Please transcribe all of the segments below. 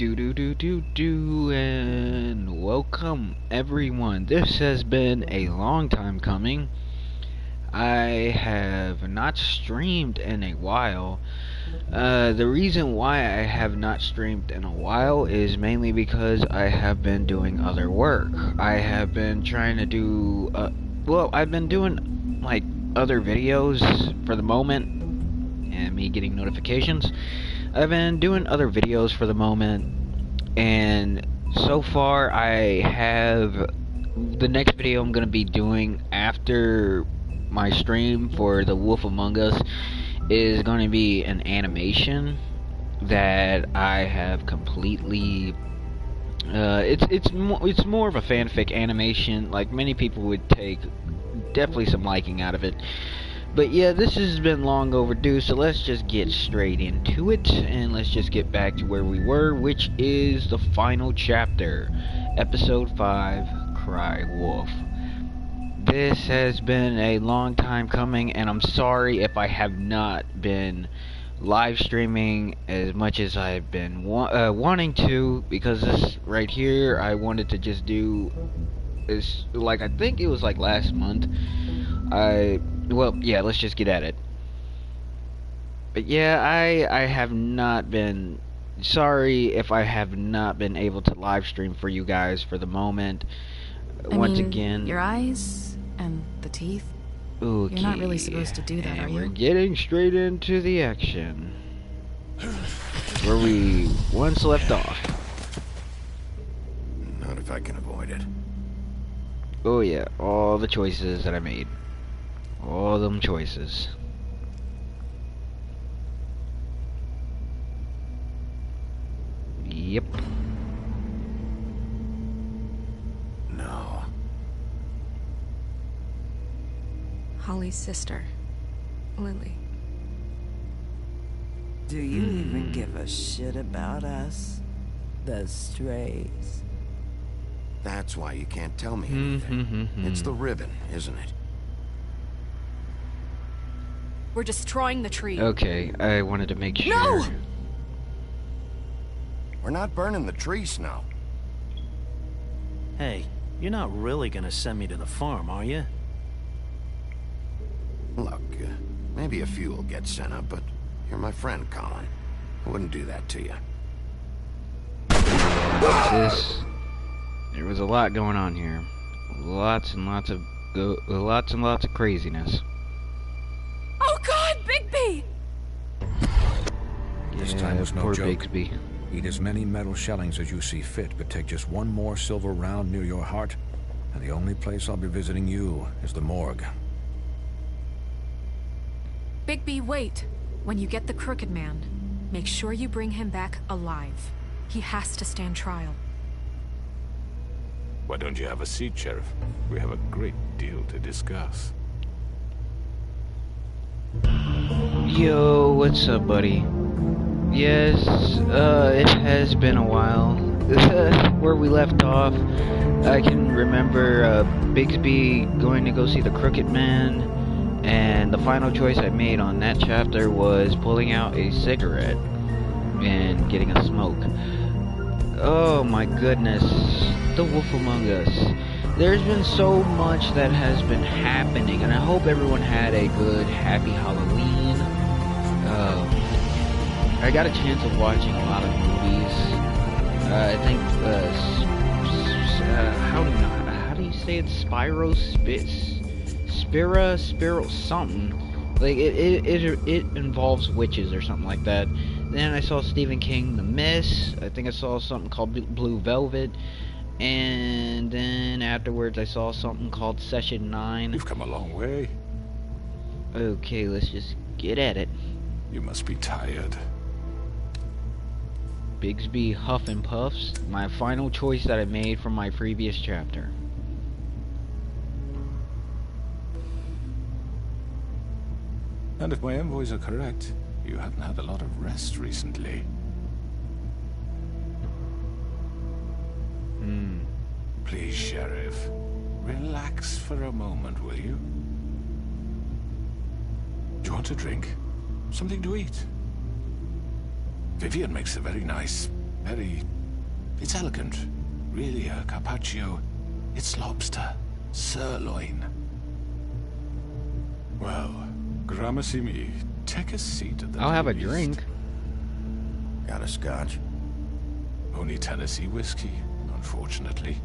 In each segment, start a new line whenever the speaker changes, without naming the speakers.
And welcome everyone. This has been a long time coming. I have not streamed in a while. The reason why I have not streamed in a while is mainly because I have been doing other work. I have been trying to do, I've been doing like other videos for the moment, and me getting notifications. I've been doing other videos for the moment, and so far I have the next video I'm going to be doing after my stream for The Wolf Among Us is going to be an animation that I have completely it's more of a fanfic animation. Like, many people would take definitely some liking out of it. But yeah, this has been long overdue, so let's just get straight into it, and let's just get back to where we were, which is the final chapter, Episode 5, Cry Wolf. This has been a long time coming, and I'm sorry if I have not been live streaming as much as I've been wanting to, because this right here, I wanted to just do this, like, I think it was like last month. Well, yeah, let's just get at it. But yeah, I have not been, sorry if I have not been able to live stream for you guys for the moment. Once again,
your eyes and the teeth.
Okay.
You're not really supposed to do that,
and
are you?
we're getting straight into the action, where we once left off.
Not if I can avoid it.
Oh yeah, all the choices that I made. All them choices. Yep.
No.
Holly's sister, Lily.
Do you even give a shit about us? The strays.
That's why you can't tell me anything. It's the ribbon, isn't it?
We're destroying the tree.
Okay, I wanted to make sure.
No!
We're not burning the tree, Snow.
Hey, you're not really gonna send me to the farm, are you?
Look, maybe a few will get sent up, but you're my friend, Colin. I wouldn't do that to you.
There was a lot going on here. Lots and lots of craziness.
Oh God, Bigby!
This time was no
poor
joke.
Bisby.
Eat as many metal shellings as you see fit, but take just one more silver round near your heart, and the only place I'll be visiting you is the morgue.
Bigby, wait. When you get the Crooked Man, make sure you bring him back alive. He has to stand trial.
Why don't you have a seat, Sheriff? We have a great deal to discuss.
Yo, what's up, buddy? Yes, it has been a while. Where we left off, I can remember Bisby going to go see the Crooked Man, and the final choice I made on that chapter was pulling out a cigarette and getting a smoke. Oh my goodness, The Wolf Among Us. There's been so much that has been happening, and I hope everyone had a good, happy Halloween. I got a chance of watching a lot of movies. I think, how do you say it? Spiro something. Like, it involves witches or something like that. Then I saw Stephen King, The Mist. I think I saw something called Blue Velvet. And then afterwards I saw something called Session 9.
You've come a long way.
Okay, let's just get at it.
You must be tired.
Bisby Huff and Puffs, my final choice that I made from my previous chapter.
And if my envoys are correct, you haven't had a lot of rest recently. Please, Sheriff, relax for a moment, will you? Do you want a drink? Something to eat? Vivian makes a very nice It's elegant. Really, a carpaccio. It's lobster. Sirloin. Well, gramercy me. Take a seat at the
I'll have a
feast.
drink.
Got a scotch?
Only Tennessee whiskey, unfortunately.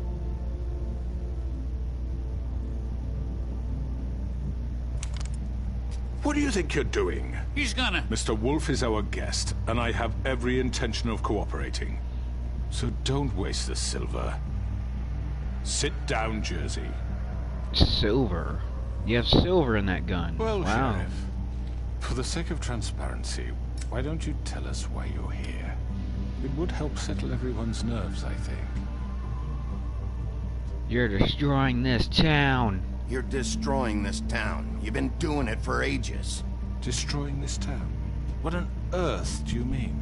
What do you think you're doing?
He's gonna...
Mr. Wolf is our guest, and I have every intention of cooperating. So don't waste the silver. Sit down, Jersey.
Silver. You have silver in that gun.
Well,
wow.
Sheriff, for the sake of transparency, why don't you tell us why you're here? It would help settle everyone's nerves, I think.
You're destroying this town.
You're destroying this town. You've been doing it for ages.
Destroying this town? What on earth do you mean?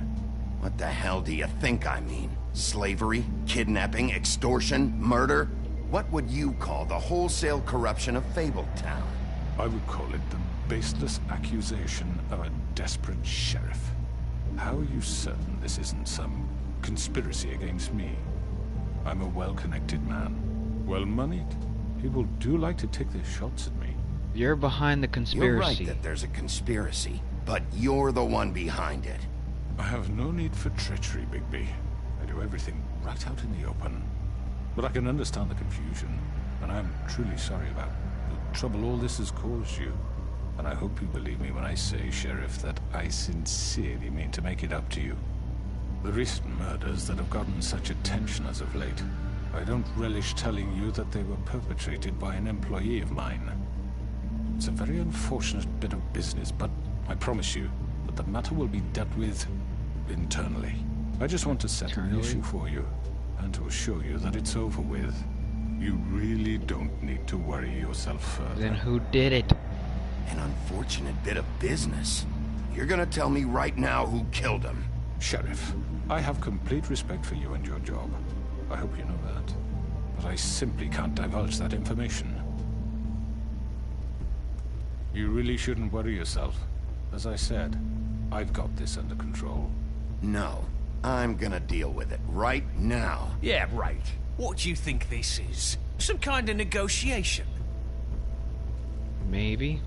What the hell do you think I mean? Slavery, kidnapping, extortion, murder? What would you call the wholesale corruption of Fabletown?
I would call it the baseless accusation of a desperate sheriff. How are you certain this isn't some conspiracy against me? I'm a well-connected man, well-moneyed. People do like to take their shots at me.
You're behind the conspiracy.
You're right that there's a conspiracy, but you're the one behind it.
I have no need for treachery, Bigby. I do everything right out in the open. But I can understand the confusion, and I'm truly sorry about the trouble all this has caused you. And I hope you believe me when I say, Sheriff, that I sincerely mean to make it up to you. The recent murders that have gotten such attention as of late, I don't relish telling you that they were perpetrated by an employee of mine. It's a very unfortunate bit of business, but I promise you that the matter will be dealt with internally. I just want to settle the issue for you, and to assure you that it's over with. You really don't need to worry yourself further.
Then who did it?
An unfortunate bit of business. You're gonna tell me right now who killed him.
Sheriff, I have complete respect for you and your job. I hope you know that. But I simply can't divulge that information. You really shouldn't worry yourself. As I said, I've got this under control.
No, I'm gonna deal with it right now.
Yeah, right. What do you think this is? Some kind of negotiation?
Maybe.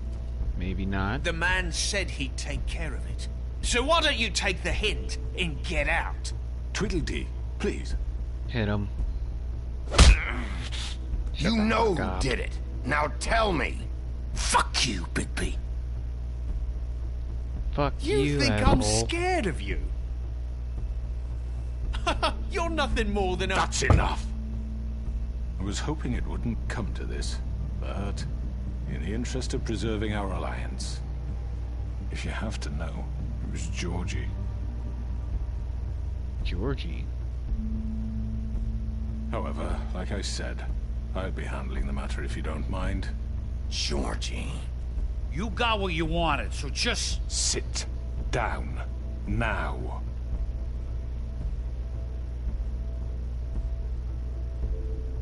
Maybe not.
The man said he'd take care of it. So why don't you take the hint and get out?
Tweedledee, please.
Hit him.
You know who did it. Now tell me.
Fuck you, Bigby.
Fuck you,
You think
asshole.
I'm scared of you? You're nothing more than a...
That's enough! I was hoping it wouldn't come to this, but in the interest of preserving our alliance, if you have to know, it was Georgie.
Georgie?
However, like I said, I'll be handling the matter if you don't mind.
Georgie.
You got what you wanted, so just...
Sit down. Now.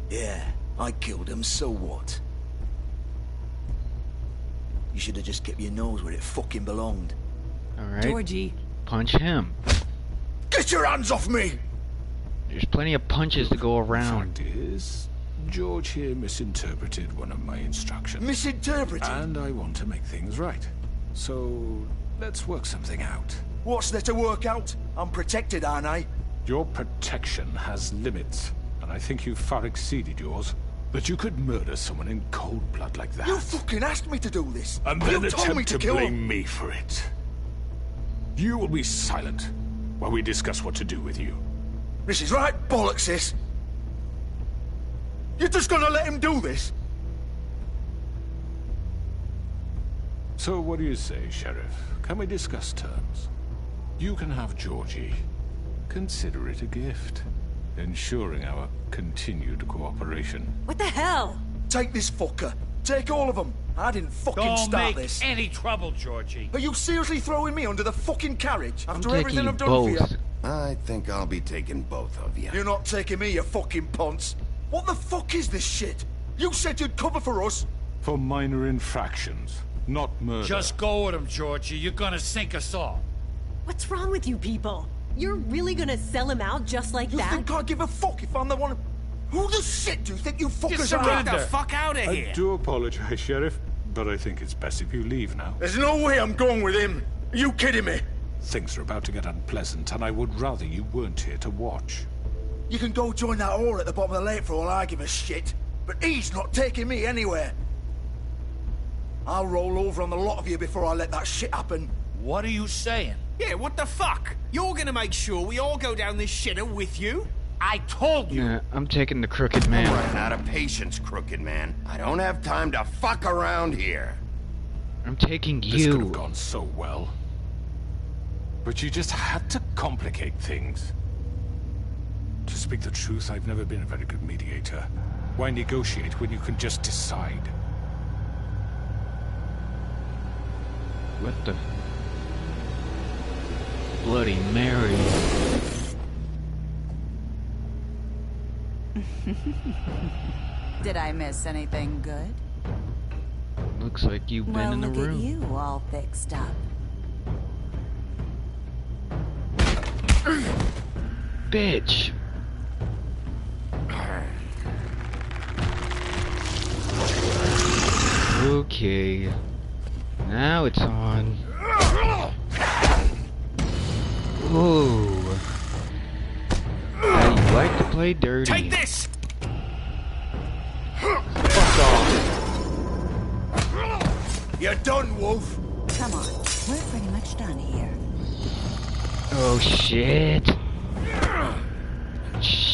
Yeah, I killed him, so what? You should have just kept your nose where it fucking belonged.
Alright.
Georgie.
Punch him.
Get your hands off me!
There's plenty of punches to go
The
around.
fact is, George here misinterpreted one of my instructions.
Misinterpreted?
And I want to make things right. So, let's work something out.
What's there to work out? I'm protected, aren't I?
Your protection has limits, and I think you've far exceeded yours. That you could murder someone in cold blood like that.
You fucking asked me to do this!
And
You
then
told me
attempt
to
to
kill
blame
him!
me for it. You will be silent while we discuss what to do with you.
This is right bollocks, this! You're just gonna let him do this?
So what do you say, Sheriff? Can we discuss terms? You can have Georgie. Consider it a gift, ensuring our continued cooperation.
What the hell?
Take this fucker. Take all of them. I didn't fucking
Don't
start
make
this.
any trouble, Georgie.
Are you seriously throwing me under the fucking carriage
I'm
after
taking
everything
you
I've done for
both.
you?
I think I'll be taking both of you.
You're not taking me, you fucking ponce. What the fuck is this shit? You said you'd cover for us.
For minor infractions, not murder.
Just go with him, Georgie. You're gonna sink us all.
What's wrong with you people?
You're really gonna sell him out just like
You
that?
think I give a fuck if I'm the one? Who the shit do you think you fuckers are?
Get the fuck out of here!
I do apologize, Sheriff, but I think it's best if you leave now.
There's no way I'm going with him. Are you kidding me?
Things are about to get unpleasant, and I would rather you weren't here to watch.
You can go join that whore at the bottom of the lake for all I give a shit. But he's not taking me anywhere. I'll roll over on the lot of you before I let that shit happen.
What are you saying? Yeah, what the fuck? You're gonna make sure we all go down this shitter with you? I told you!
Yeah, I'm taking the crooked man.
I'm running out of patience, crooked man. I don't have time to fuck around here.
I'm taking you.
This could have gone so well. But you just had to complicate things. To speak the truth, I've never been a very good mediator. Why negotiate when you can just decide?
What the... Bloody Mary.
Did I miss anything good?
Looks like you've been in the
Well, look
room.
at you all fixed up.
Bitch. Okay. Now it's on. Ooh. How you like to play dirty.
Take this!
Fuck off.
You're done, Wolf.
Come on, we're pretty much done here.
Oh shit.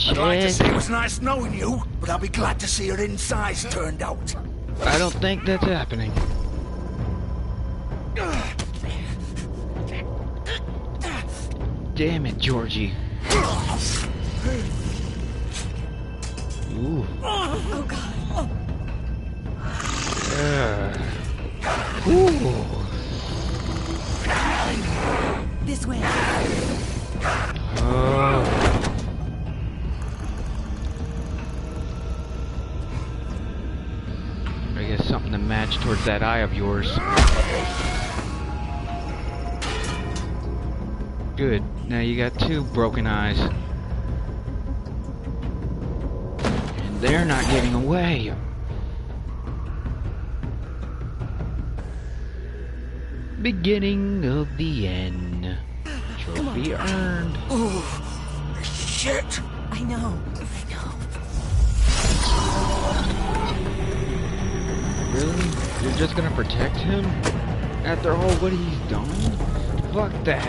I'd like to
Shit.
say it was nice knowing you, but I'll be glad to see your insides turned out.
I don't think that's happening. Damn it, Georgie. Ooh.
Oh god.
Ooh.
This way.
I guess something to match towards that eye of yours. Good. Now you got two broken eyes. And they're not getting away. Beginning of the end. Trophy earned.
Ooh, shit.
I know.
Really? You're just gonna protect him? After all what he's done? Fuck that.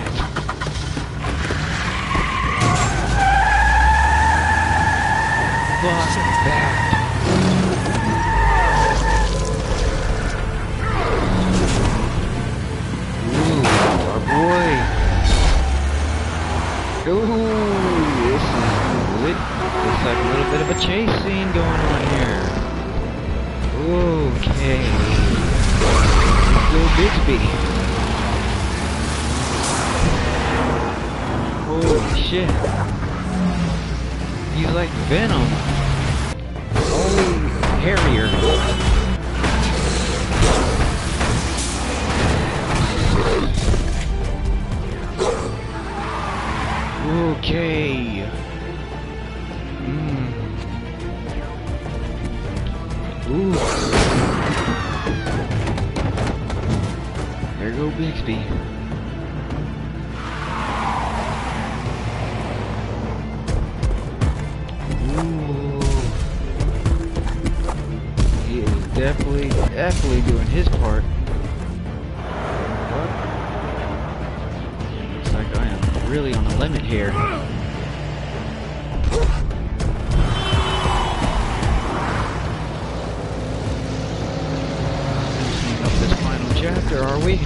Fuck that. Ooh, our boy. Ooh, this is good. Looks like a little bit of a chase scene going on here. Okay. Let's go Bisby. Holy shit. He's like Venom. Only hairier. Okay. Ooh. There go Bixby. Ooh. He is definitely doing his part. What? Looks like I am really on the limit here. This final chapter, are we?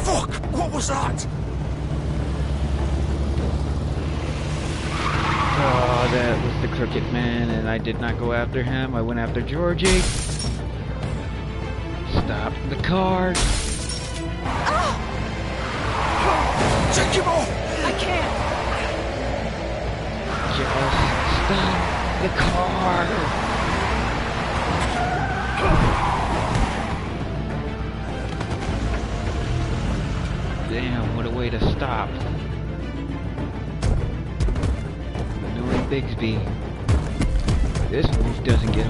Fuck! What was that?
Oh, that was the crooked man, and I did not go after him. I went after Georgie. Stop the car.
Take him off!
I can't.
Just stop the car. Damn, what a way to stop. Knowing Bisby, this wolf doesn't give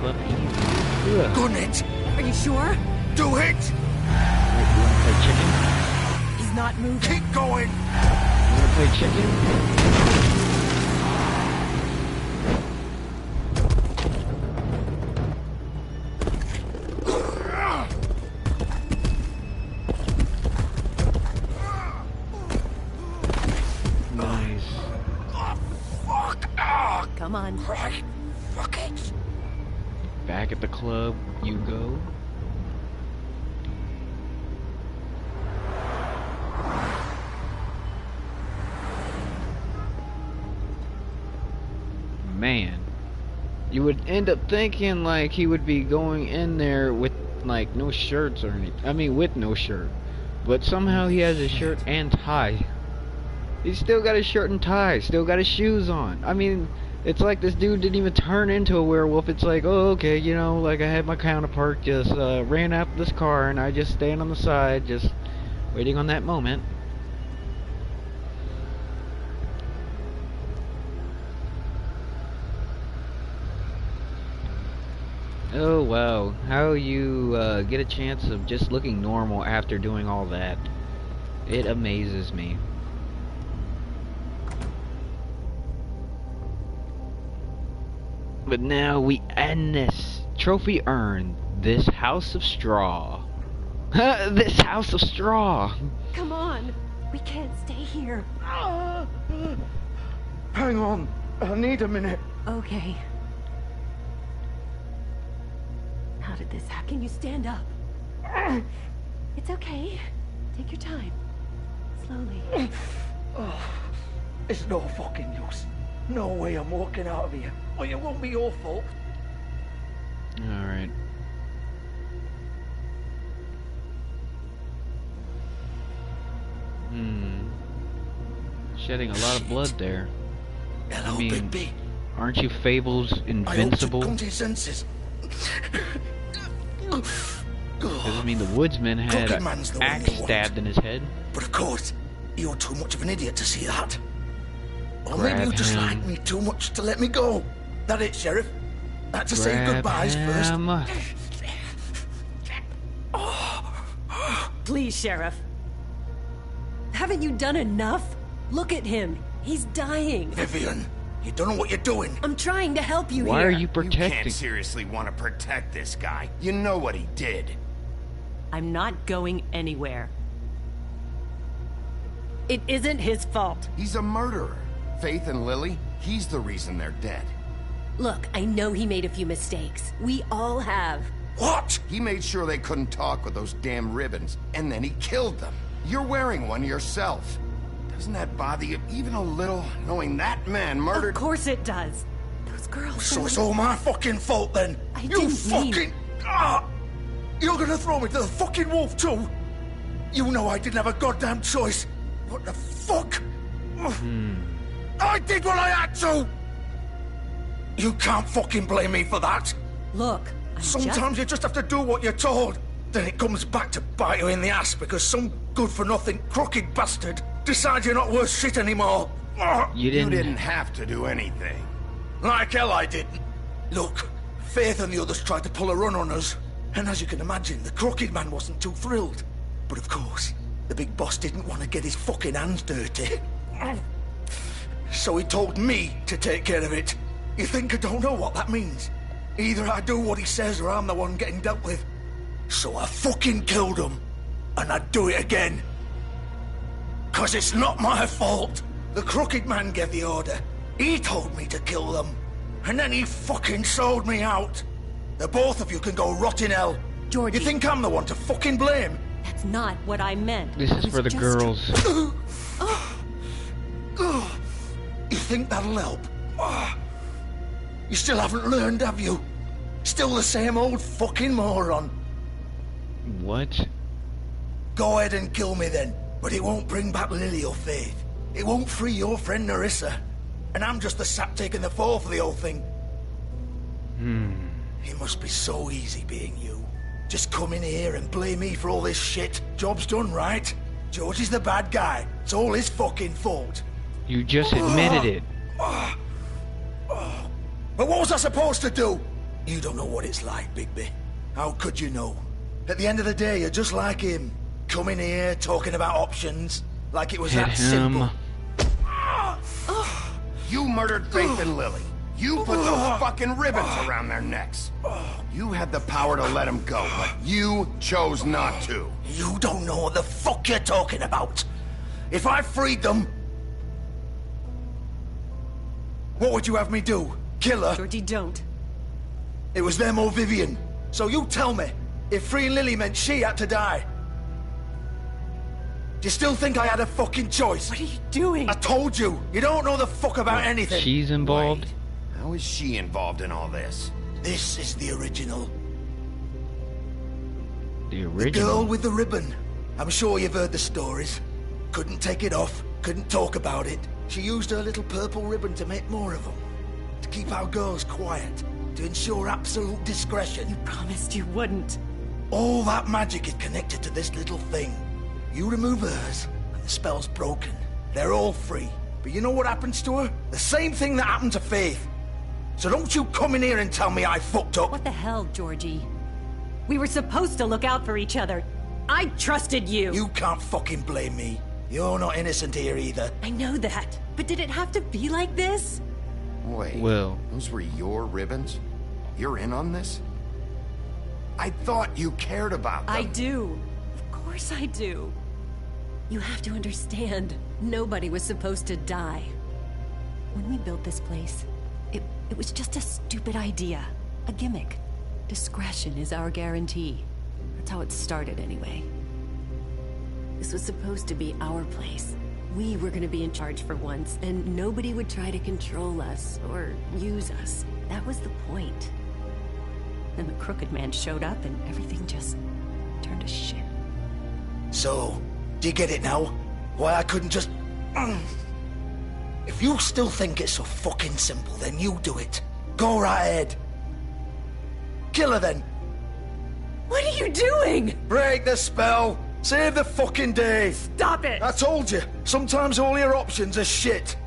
up easy.
Gun it!
Are you sure?
Do it!
Wait, you wanna play chicken?
He's not moving.
Keep going!
You wanna play chicken? Nice.
Oh, fuck! Oh,
Come on.
Christ! Fuck it!
Back at the club you go. Man, you would end up thinking like he would be going in there with like no shirts or anything. I mean, with no shirt, but somehow he has a shirt and tie. He's still got his shirt and tie, still got his shoes on. I mean, it's like this dude didn't even turn into a werewolf. It's like, oh, okay, you know, like I had my counterpart just ran out this car and I just stand on the side, just waiting on that moment. Oh wow, how you get a chance of just looking normal after doing all that. It amazes me. But now we end this trophy earned. This house of straw. This house of straw.
Come on. We can't stay here.
Hang on. I need a minute.
Okay. How did this happen? Can you stand up? It's okay. Take your time. Slowly.
Oh, it's no fucking use. No way I'm walking out of here. Well, it won't be your fault.
Alright. Shedding a lot of blood there.
Hello,
I mean,
Bisby.
aren't you Fable's invincible?
I hope to come to his senses.
Because, I mean, the woodsman had an axe stabbed in his head.
But of course, you're too much of an idiot to see that. Or
Grab
maybe you just
him.
like me too much to let me go. That it, Sheriff? Had to say goodbyes first.
Please, Sheriff. Haven't you done enough? Look at him. He's dying.
Vivian, you don't know what you're doing.
I'm trying to help you
Why
here.
are you
You
protecting?
can't seriously want to protect this guy. You know what he did.
I'm not going anywhere. It isn't his fault.
He's a murderer. Faith and Lily, he's the reason they're dead.
Look, I know he made a few mistakes. We all have.
What?
He made sure they couldn't talk with those damn ribbons, and then he killed them. You're wearing one yourself. Doesn't that bother you even a little, knowing that man murdered...
Of course it does. Those girls...
So it's all my fucking fault then?
I
You
didn't
fucking...
mean-
You're gonna throw me to the fucking wolf too? You know I didn't have a goddamn choice. What the fuck? I did what I had to! You can't fucking blame me for that.
Look,
Sometimes you just have to do what you're told. Then it comes back to bite you in the ass because some good-for-nothing crooked bastard decides you're not worth shit anymore.
You
You
didn't...
didn't have to do anything.
Like hell I didn't. Look, Faith and the others tried to pull a run on us. And as you can imagine, the crooked man wasn't too thrilled. But of course, the big boss didn't want to get his fucking hands dirty. So he told me to take care of it. You think I don't know what that means? Either I do what he says or I'm the one getting dealt with. So I fucking killed him. And I'd do it again. 'Cause it's not my fault. The crooked man gave the order. He told me to kill them. And then he fucking sold me out. The both of you can go rot in hell.
Georgie.
You think I'm the one to fucking blame?
That's not what I meant.
This
I
is
was
for the
just-
girls.
You think that'll help? You still haven't learned, have you? Still the same old fucking moron.
What?
Go ahead and kill me then, but it won't bring back Lily or Faith. It won't free your friend Nerissa. And I'm just the sap taking the fall for the whole thing. It must be so easy being you. Just come in here and blame me for all this shit. Job's done, right? George is the bad guy. It's all his fucking fault.
You just admitted it.
But what was I supposed to do? You don't know what it's like, Bigby. How could you know? At the end of the day, you're just like him. Coming here, talking about options, like it was
Hit
that
him.
simple.
You murdered Faith and Lily. You put those fucking ribbons around their necks. You had the power to let them go, but you chose not to.
You don't know what the fuck you're talking about. If I freed them... What would you have me do? Kill her?
Georgie, don't.
It was them or Vivian. So you tell me, if freeing Lily meant she had to die. Do you still think I had a fucking choice?
What are you doing?
I told you, you don't know the fuck about anything.
She's involved.
Wait, how is she involved in all this?
This is the original.
The
The
original.
girl with the ribbon. I'm sure you've heard the stories. Couldn't take it off, couldn't talk about it. She used her little purple ribbon to make more of them. To keep our girls quiet. To ensure absolute discretion.
You promised you wouldn't.
All that magic is connected to this little thing. You remove hers, and the spell's broken. They're all free. But you know what happens to her? The same thing that happened to Faith. So don't you come in here and tell me I fucked up.
What the hell, Georgie? We were supposed to look out for each other. I trusted you.
You can't fucking blame me. You're not innocent here either.
I know that. But did it have to be like this?
Wait,
Will.
those were your ribbons? You're in on this? I thought you cared about them.
I do. Of course I do. You have to understand, nobody was supposed to die. When we built this place, it was just a stupid idea. A gimmick. Discretion is our guarantee. That's how it started anyway. This was supposed to be our place. We were gonna be in charge for once, and nobody would try to control us or use us. That was the point. Then the crooked man showed up and everything just turned to shit.
So, do you get it now? Why I couldn't just... If you still think it's so fucking simple, then you do it. Go right ahead. Kill her then.
What are you doing?
Break the spell. Save the fucking day.
Stop it!
I told you, sometimes all your options are shit.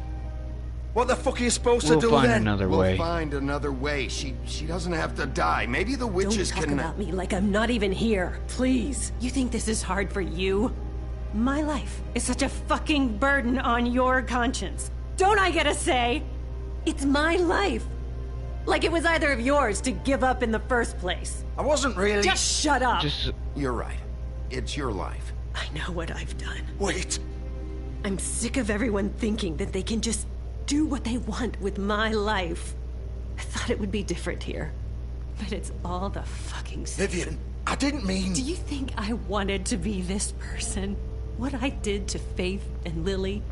What the fuck are you supposed
We'll
to do
find
then?
another
We'll
way.
find another way. She doesn't have to die. Maybe the witches
Don't talk
can...
about me like I'm not even here, please. You think this is hard for you? My life is such a fucking burden on your conscience. Don't I get a say? It's my life. Like it was either of yours to give up in the first place.
I wasn't really...
Just shut up.
You're right. It's your life.
I know what I've done.
Wait.
I'm sick of everyone thinking that they can just do what they want with my life. I thought it would be different here. But it's all the fucking same.
Vivian, I didn't mean...
Do you think I wanted to be this person? What I did to Faith and Lily?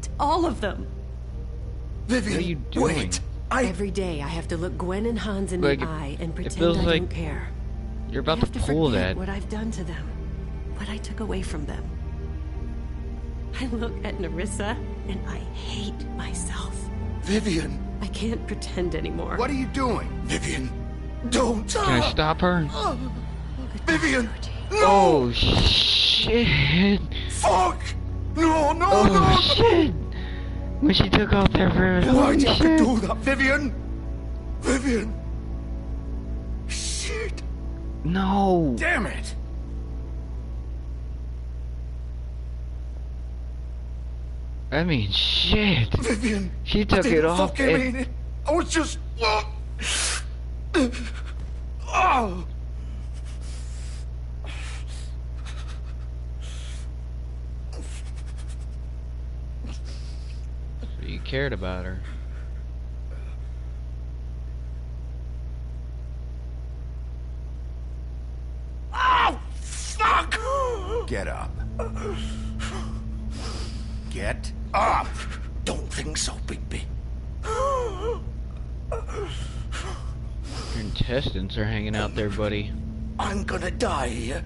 To all of them?
Vivian,
What are you doing?
wait.
Every day I have to look Gwen and Hans in
Like,
the eye and
it
pretend
feels
I
like
don't care.
You're about
I have
to
to
pull
forget
that.
what I've done to them. What I took away from them. I look at Nerissa and I hate myself.
Vivian.
I can't pretend anymore.
What are you doing?
Vivian, don't.
Can I stop her?
Vivian, no!
Oh, shit.
Fuck! No, no,
Oh,
no!
shit. When she took off that ribbon.
Why'd you have to
shit.
do that, Vivian? Vivian! Shit!
No.
Damn it!
I mean, shit.
Vivian!
She
I
took
didn't
it off.
fucking mean it. I was just... Oh!
You cared about her.
Oh! Fuck!
Get up. Get up!
Don't think so, Bigby.
Your intestines are hanging out there, buddy.
I'm gonna die here.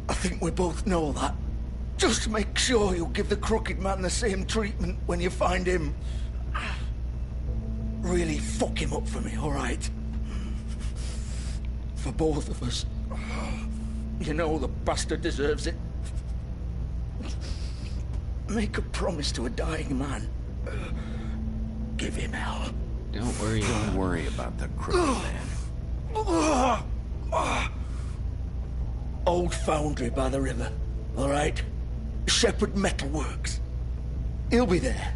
I think we both know that. Just make sure you give the crooked man the same treatment when you find him. Really fuck him up for me, alright? For both of us. You know the bastard deserves it. Make a promise to a dying man. Give him hell.
Don't worry
about the crooked man.
Old foundry by the river, all right? Shepherd Metalworks. He'll be there.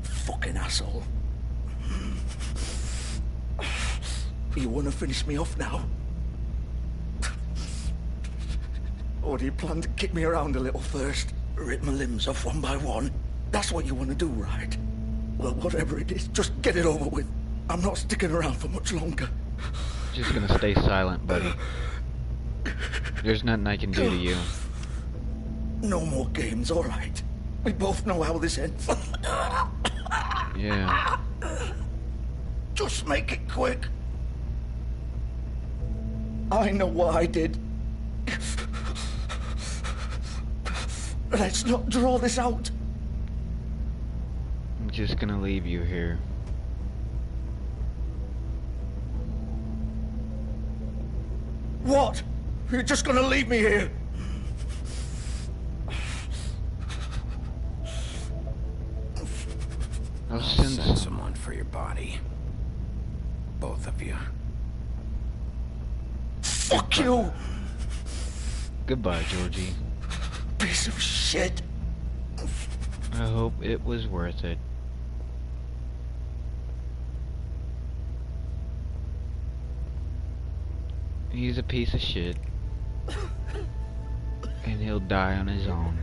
Fucking asshole. You want to finish me off now? Or do you plan to kick me around a little first? Rip my limbs off one by one? That's what you want to do, right? Well, whatever it is, just get it over with. I'm not sticking around for much longer.
Just gonna stay silent, buddy. There's nothing I can do to you.
No more games, all right? We both know how this ends.
Yeah.
Just make it quick. I know what I did. Let's not draw this out.
I'm just gonna leave you here.
What? You're just gonna leave me here?
I'll send someone for your body. Both of you.
Fuck you!
Goodbye, Georgie.
Piece of shit.
I hope it was worth it. He's a piece of shit. And he'll die on his own.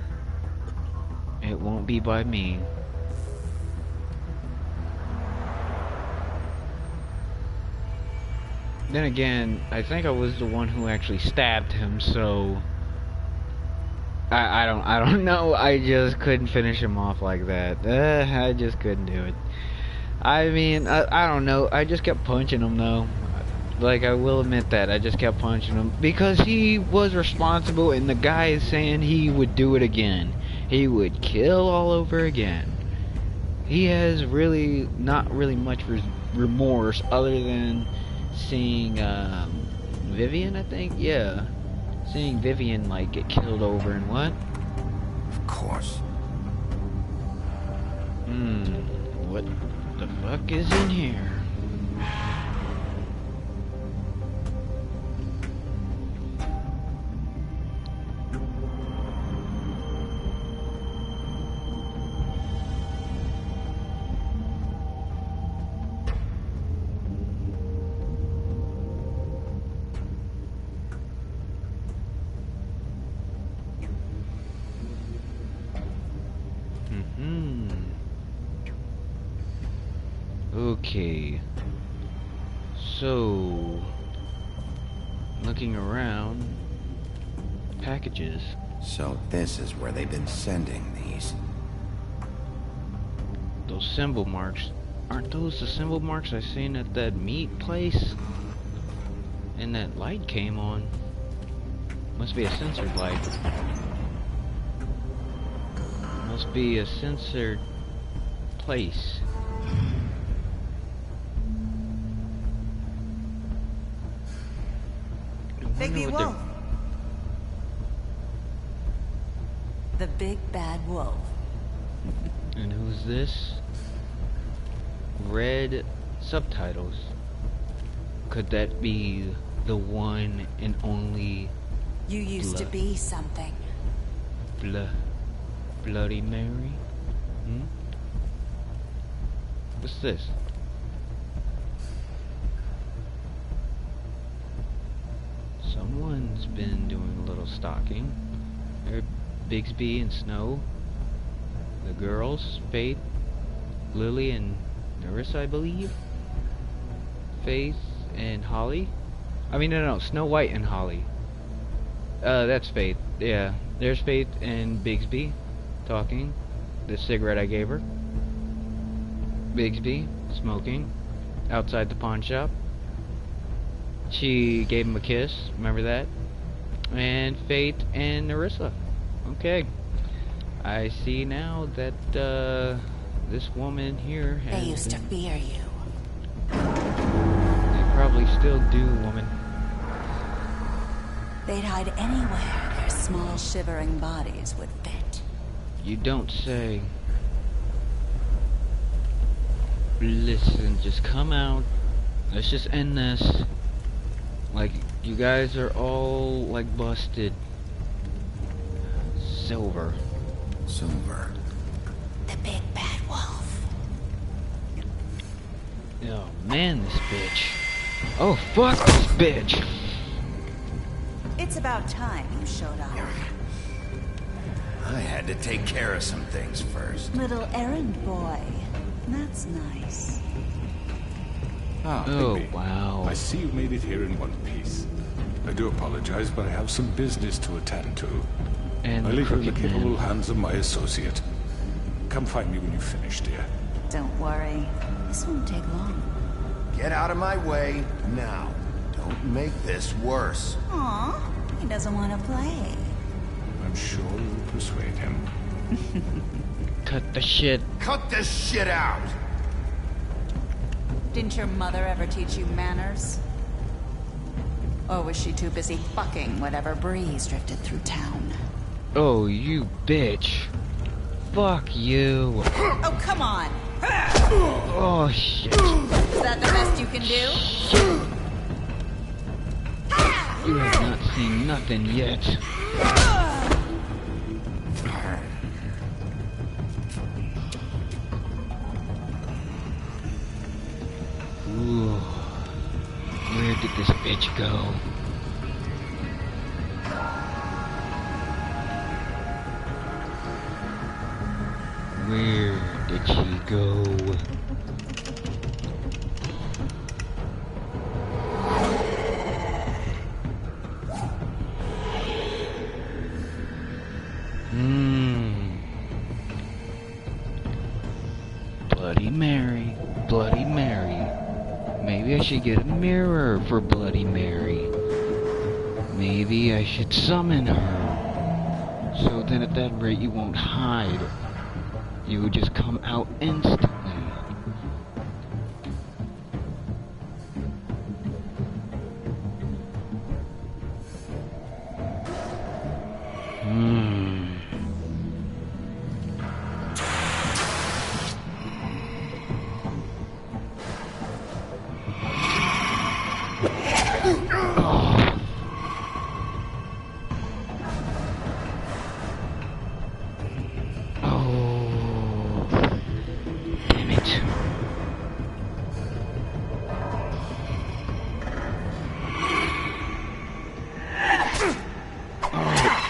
It won't be by me. Then again, I think I was the one who actually stabbed him, so I don't know. I just couldn't finish him off like that. I just couldn't do it. I mean, I don't know. I just kept punching him though. Like, I will admit that I just kept punching him because he was responsible, and the guy is saying he would do it again. He would kill all over again. He has really not really much remorse other than seeing Vivian, I think. Yeah, seeing Vivian like get killed over and what?
Of course.
What the fuck is in here? Okay, so looking around, packages.
So this is where they've been sending these.
Those symbol marks, aren't those the symbol marks I seen at that meat place? And that light came on. Must be a censored light. Must be a censored place.
Bigby Wolf. The big bad wolf.
And who's this? Red subtitles. Could that be the one and only
You used to be something.
Bloody Mary? What's this? Someone's been doing a little stalking. There, Bisby and Snow. The girls, Faith, Lily, and Nerissa, I believe. Faith and Holly. I mean, no, Snow White and Holly. That's Faith. Yeah, there's Faith and Bisby talking. The cigarette I gave her. Bisby smoking outside the pawn shop. She gave him a kiss, remember that? And Faith and Nerissa. Okay. I see now that this woman here has
They used to fear you.
They probably still do, woman.
They'd hide anywhere their small, shivering bodies would fit.
You don't say. Listen, just come out. Let's just end this. Like, you guys are all, like, busted. Silver.
Silver.
The big bad wolf.
Oh, man, this bitch. Oh, fuck this bitch.
It's about time you showed up.
I had to take care of some things first.
Little errand boy. That's nice.
Ah,
Oh,
Bigby.
wow.
I see you made it here in one piece. I do apologize, but I have some business to attend to.
And
I leave it in the
Crooked
capable
Man.
hands of my associate. Come find me when you finish, dear.
Don't worry. This won't take long.
Get out of my way now. Don't make this worse.
Aw, he doesn't want to play.
I'm sure you'll persuade him.
Cut the shit.
Cut this shit out!
Didn't your mother ever teach you manners? Or was she too busy fucking whatever breeze drifted through town?
Oh, you bitch. Fuck you.
Oh, come on!
Oh, shit.
Is that the best you can do?
You have not seen nothing yet. Ooh. Where did this bitch go? Where did she go? Bloody Mary, Bloody Mary. Maybe I should get a mirror for Bloody Mary. Maybe I should summon her. So then at that rate you won't hide. You would just come out instantly.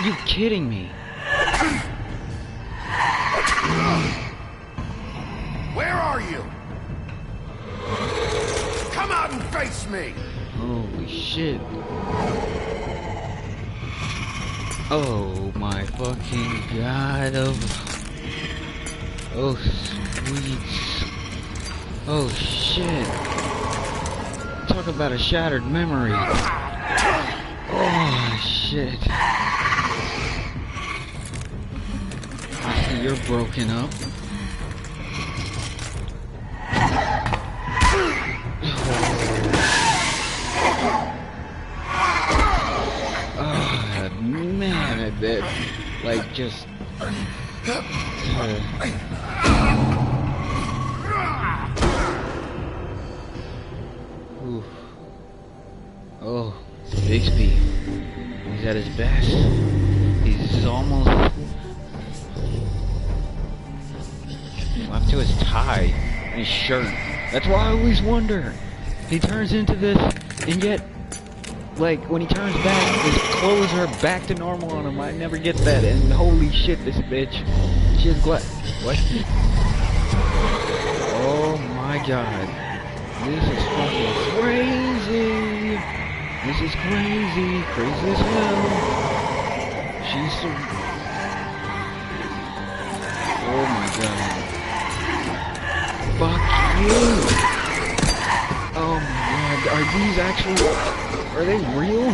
You kidding me?
Where are you? Come out and face me!
Holy shit. Oh my fucking god of... Oh sweet. Oh shit. Talk about a shattered memory. Oh shit. I see you're broken up. Oh man, I bet. Like just... Oof. Oh, Bisby. He's at his best. He's almost up to his tie and his shirt. That's why I always wonder. He turns into this, and yet, like, when he turns back, his clothes are back to normal on him. I never get that, and holy shit, this bitch. She has what? Oh my god. This is fucking crazy. This is crazy. Crazy as hell. She's so... Oh my god. Fuck you. Oh my god. Are these actually... Are they real?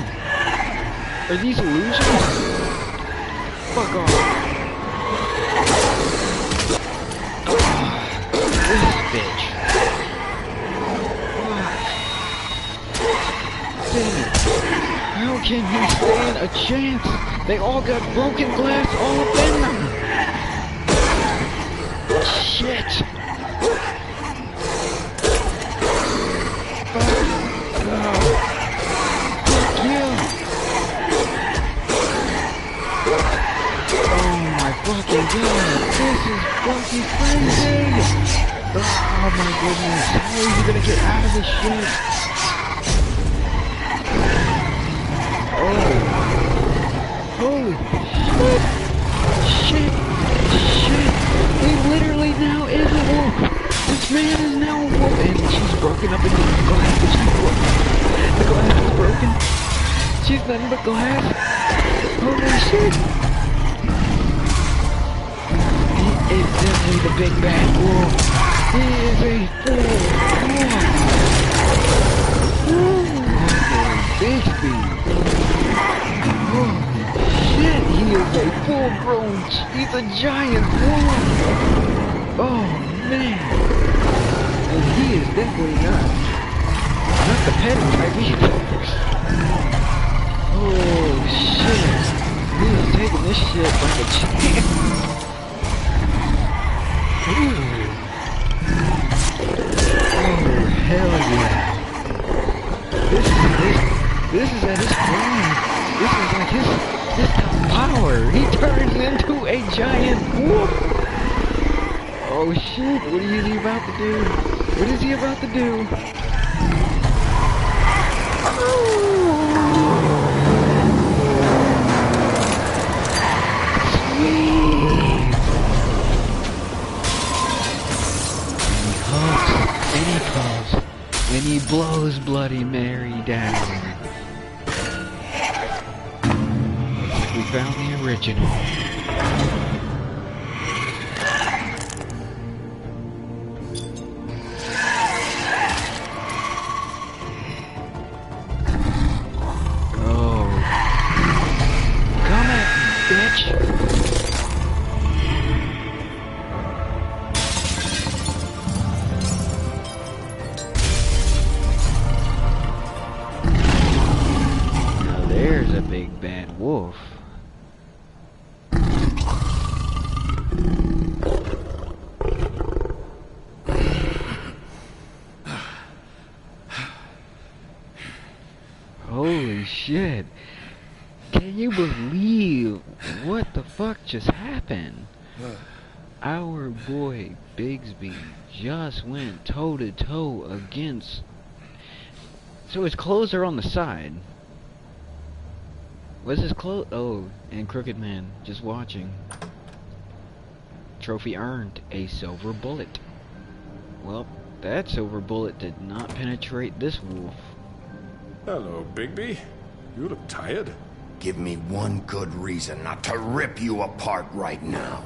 Are these illusions? Fuck off. This bitch. Fuck. Damn it. How can he stand chance. They all got broken glass all up in them. Shit. Fuck you. Oh my fucking god. This is fucking crazy. Oh my goodness. How are you gonna get out of this shit? Oh. Holy shit. Shit. Shit. He literally now is a wolf. This man is now a wolf. And she's broken up into glass. The glass is broken. She's nothing but glass. Holy shit. He is definitely the big bad wolf. He is a full wolf. Bisby. Holy shit, he is a full-grown, he's a giant wolf. Oh man. And he is definitely not the petty type either. Oh shit. He is taking this shit like a champ. Ooh. Oh hell yeah. This is at his prime. This is like his top power. He turns into a giant wolf. Oh shit, what is he about to do? What is he about to do? Sweet. And he hugs, and he blows Bloody Mary down. We found the original. Oh. Come at me, bitch. Now there's a big bad wolf. Holy shit. Can you believe what the fuck just happened? Our boy Bisby just went toe to toe against... So his clothes are on the side. What's his clothes? Oh, and Crooked Man just watching. Trophy earned, a silver bullet. Well, that silver bullet did not penetrate this wolf.
Hello, Bisby. You look tired.
Give me one good reason not to rip you apart right now.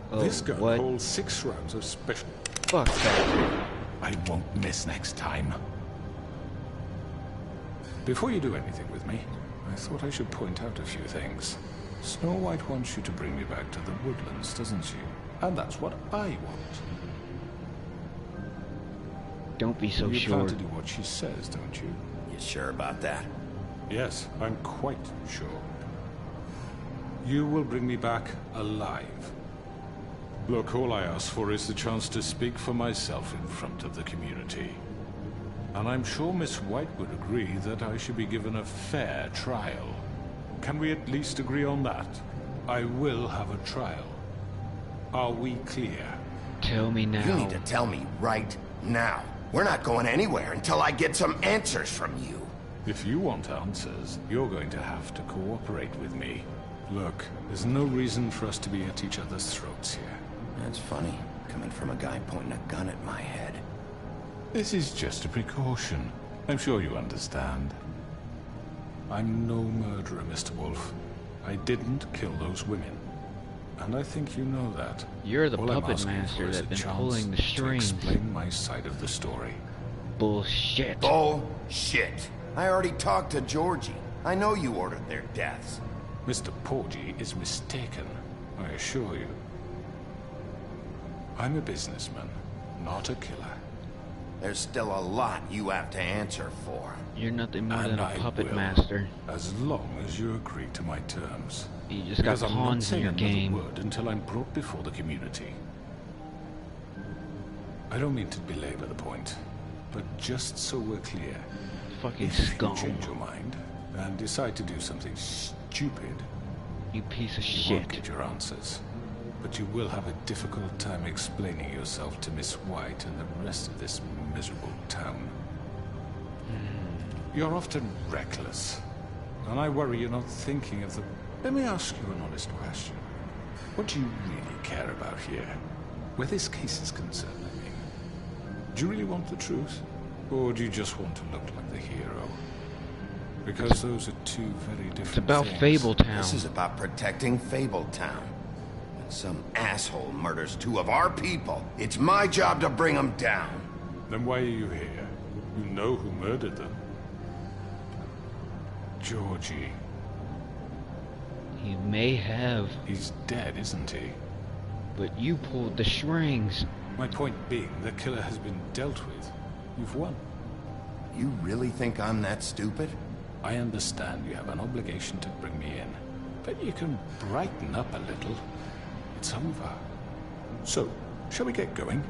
Oh, this gun holds 6 rounds of special.
Fuck that.
I won't miss next time. Before you do anything with me, I thought I should point out a few things. Snow White wants you to bring me back to the woodlands, doesn't she? And that's what I want.
Don't be so sure.
You plan to do what she says, don't you?
You sure about that?
Yes, I'm quite sure. You will bring me back alive. Look, all I ask for is the chance to speak for myself in front of the community. And I'm sure Miss White would agree that I should be given a fair trial. Can we at least agree on that? I will have a trial. Are we clear?
Tell me now.
You need to tell me right now. We're not going anywhere until I get some answers from you.
If you want answers, you're going to have to cooperate with me. Look, there's no reason for us to be at each other's throats here.
That's funny, coming from a guy pointing a gun at my head.
This is just a precaution. I'm sure you understand. I'm no murderer, Mr. Wolf. I didn't kill those women. And I think you know that.
You're the
All I'm
puppet
asking
master
for is
that's
a
been
chance
pulling the
to
strings.
explain my side of the story.
Bullshit.
Bullshit. I already talked to Georgie. I know you ordered their deaths.
Mr. Porgy is mistaken, I assure you. I'm a businessman, not a killer.
There's still a lot you have to answer for.
You're nothing more than a
I
puppet
will,
master.
as long as you agree to my terms.
You just got
Because I'm not
pawns in
saying
your
another
game.
word until I'm brought before the community. I don't mean to belabor the point, but just so we're clear,
Fucking
if you
scum.
change your mind and decide to do something stupid,
You piece of
you won't
shit.
get your answers. But you will have a difficult time explaining yourself to Miss White and the rest of this miserable town. You're often reckless, and I worry you're not thinking of the... Let me ask you an honest question. What do you really care about here? Where this case is concerned, I mean. Do you really want the truth? Or do you just want to look like the hero? Because those are two very different
It's about
things.
Fabletown.
This is about protecting Fabletown. When some asshole murders two of our people, it's my job to bring them down.
Then why are you here? You know who murdered them. Georgie.
He may have,
He's dead, isn't he?
but you pulled the strings.
My point being, the killer has been dealt with. You've won.
You really think I'm that stupid?
I understand you have an obligation to bring me in, but you can brighten up a little. It's over. So, shall we get going?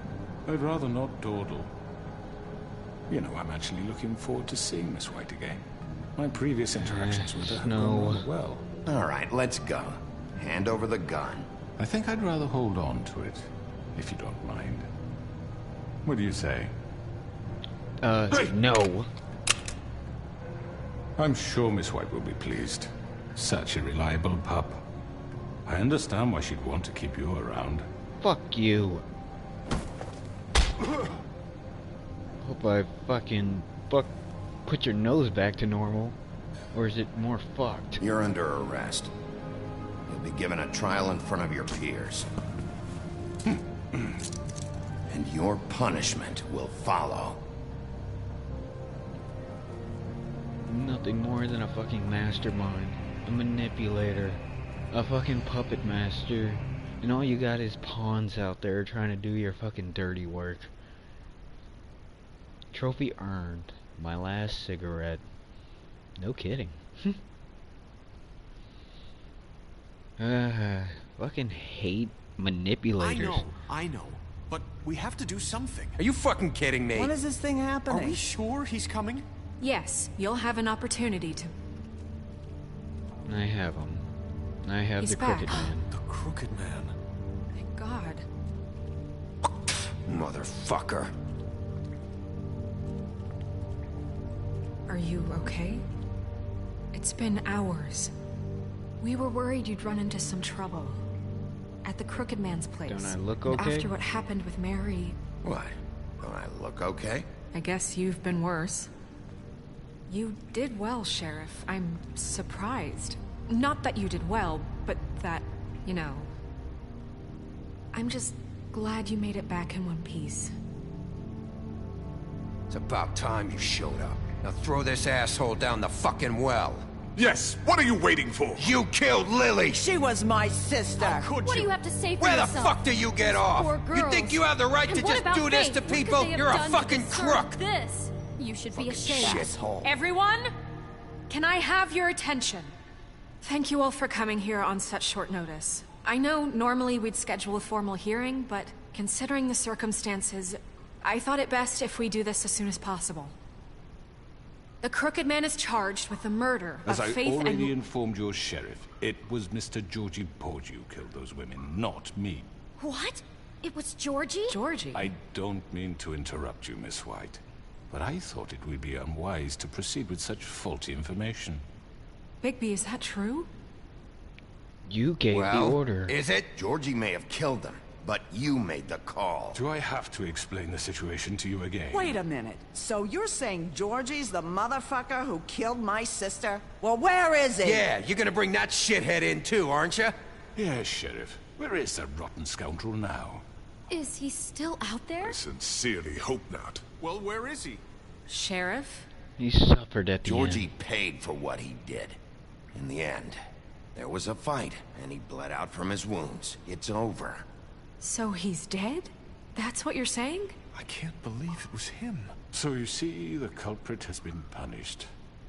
I'd rather not dawdle. You know, I'm actually looking forward to seeing Miss White again. My previous interactions with her have gone rather well.
All right, let's go. Hand over the gun.
I think I'd rather hold on to it, if you don't mind. What do you say?
No.
I'm sure Miss White will be pleased. Such a reliable pup. I understand why she'd want to keep you around.
Fuck you. Hope I fucking put your nose back to normal. Or is it more fucked?
You're under arrest. You'll be given a trial in front of your peers. And your punishment will follow.
Nothing more than a fucking mastermind. A manipulator. A fucking puppet master. And all you got is pawns out there trying to do your fucking dirty work. Trophy earned. My last cigarette. No kidding. Fucking hate manipulators.
I know. But we have to do something.
Are you fucking kidding me?
When is this thing happening?
Are we sure he's coming?
Yes, you'll have an opportunity to...
I have him. I have
He's
the
back.
Crooked Man.
The Crooked Man.
Thank God.
Motherfucker.
Are you okay? It's been hours. We were worried you'd run into some trouble. At the Crooked Man's place.
Don't I look
And
okay?
after what happened with Mary...
What? Don't I look okay?
I guess you've been worse. You did well, Sheriff. I'm surprised. Not that you did well, but that, you know... I'm just glad you made it back in one piece.
It's about time you showed up. Now throw this asshole down the fucking well.
Yes, what are you waiting for?
You killed Lily!
She was my sister.
What do you have to say for
Where the
yourself?
fuck do you get off?
Poor
You
girls.
think you have the right
And
to
what
just
about
do this
Faith?
to
What could
people?
they have
You're a
done to
fucking
deserve
crook!
This. You should be ashamed.
Shithole.
Everyone? Can I have your attention? Thank you all for coming here on such short notice. I know normally we'd schedule a formal hearing, but considering the circumstances, I thought it best if we do this as soon as possible. The Crooked Man is charged with the murder
As
of
I
Faith
already
and...
informed your sheriff, it was Mr. Georgie Porgy who killed those women, not me.
What? It was Georgie?
Georgie?
I don't mean to interrupt you, Miss White, but I thought it would be unwise to proceed with such faulty information.
Bigby, is that true?
You gave the order.
Is it?
Georgie may have killed them, but you made the call.
Do I have to explain the situation to you again?
Wait a minute. So you're saying Georgie's the motherfucker who killed my sister? Well, where is he?
Yeah, you're gonna bring that shithead in too, aren't you?
Yes, Sheriff. Where is that rotten scoundrel now?
Is he still out there?
I sincerely hope not.
Well, where is he?
Sheriff?
He suffered at the
Georgie
end.
paid for what he did. In the end, there was a fight, and he bled out from his wounds. It's over.
So he's dead? That's what you're saying?
I can't believe it was him.
So you see, the culprit has been punished.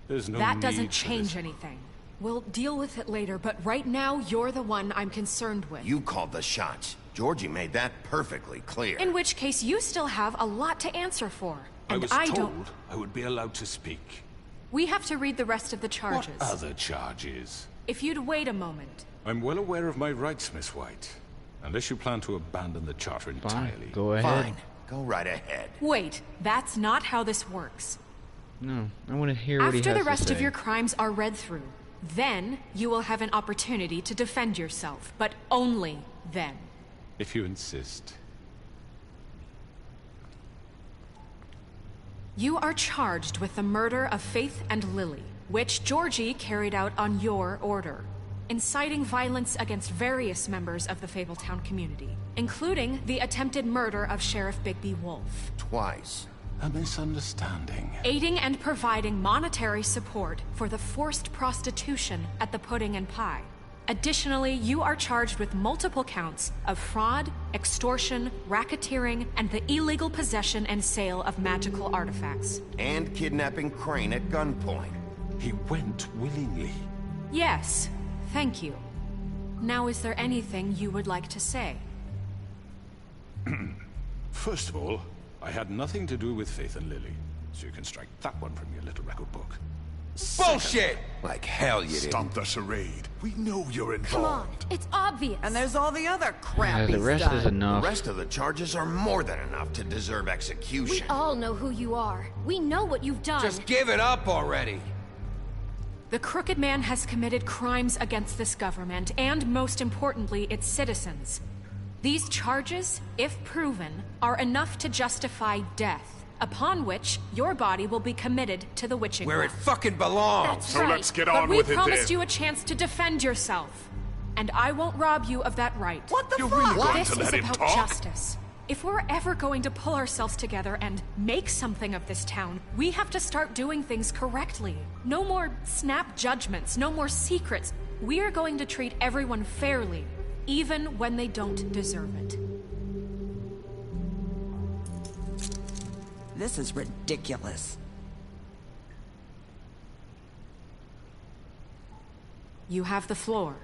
There's no
That
need
doesn't
for
change
this.
anything. We'll deal with it later, but right now, you're the one I'm concerned with.
You called the shots. Georgie made that perfectly clear.
In which case, you still have a lot to answer for.
I
And
was
I
told
don't...
I would be allowed to speak.
We have to read the rest of the charges.
What other charges?
If you'd wait a moment.
I'm well aware of my rights, Miss White. Unless you plan to abandon the charter entirely.
Go ahead.
Fine. Go right ahead.
Wait, that's not how this works.
No, I want to hear what he has
After the
to
rest of
say.
your crimes are read through, then you will have an opportunity to defend yourself, but only then.
If you insist.
You are charged with the murder of Faith and Lily, which Georgie carried out on your order, inciting violence against various members of the Fabletown community, including the attempted murder of Sheriff Bigby Wolf.
Twice.
A misunderstanding.
Aiding and providing monetary support for the forced prostitution at the Pudding and Pie. Additionally, you are charged with multiple counts of fraud, extortion, racketeering, and the illegal possession and sale of magical artifacts.
And kidnapping Crane at gunpoint.
He went willingly.
Yes, thank you. Now, is there anything you would like to say?
First of all, I had nothing to do with Faith and Lily, so you can strike that one from your little record book.
Bullshit! Like hell you didn't.
Stop the charade. We know you're involved.
Come on, it's obvious.
And there's all the other crap
Yeah, the
he's
rest
done.
is enough.
The rest of the charges are more than enough to deserve
We
execution.
all know who you are. We know what you've done.
Just give it up already.
The Crooked Man has committed crimes against this government, and most importantly, its citizens. These charges, if proven, are enough to justify death, upon which your body will be committed to the witching
Where it
well.
fucking belongs.
That's
So
right.
let's get
but
on
we
with it
promised
then.
you a chance to defend yourself, and I won't rob you of that right.
What the
You're
fuck?
really going
This
to
is
let him
about
talk?
justice. If we're ever going to pull ourselves together and make something of this town, we have to start doing things correctly. No more snap judgments, no more secrets. We are going to treat everyone fairly, even when they don't deserve it.
This is ridiculous.
You have the floor.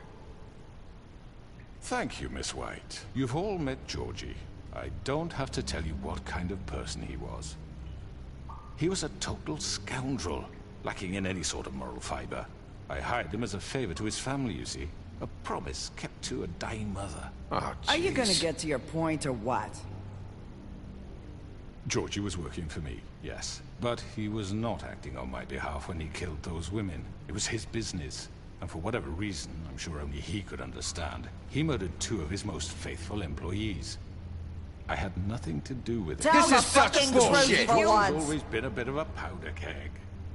Thank you, Miss White. You've all met Georgie. I don't have to tell you what kind of person he was. He was a total scoundrel, lacking in any sort of moral fiber. I hired him as a favor to his family, you see. A promise kept to a dying mother.
Oh,
Are you gonna
jeez.
get to your point or what?
Georgie was working for me, yes. But he was not acting on my behalf when he killed those women. It was his business. And for whatever reason, I'm sure only he could understand, he murdered 2 of his most faithful employees. I had nothing to do with it.
Tell the fucking truth
He's
for once.
always been a bit of a powder keg.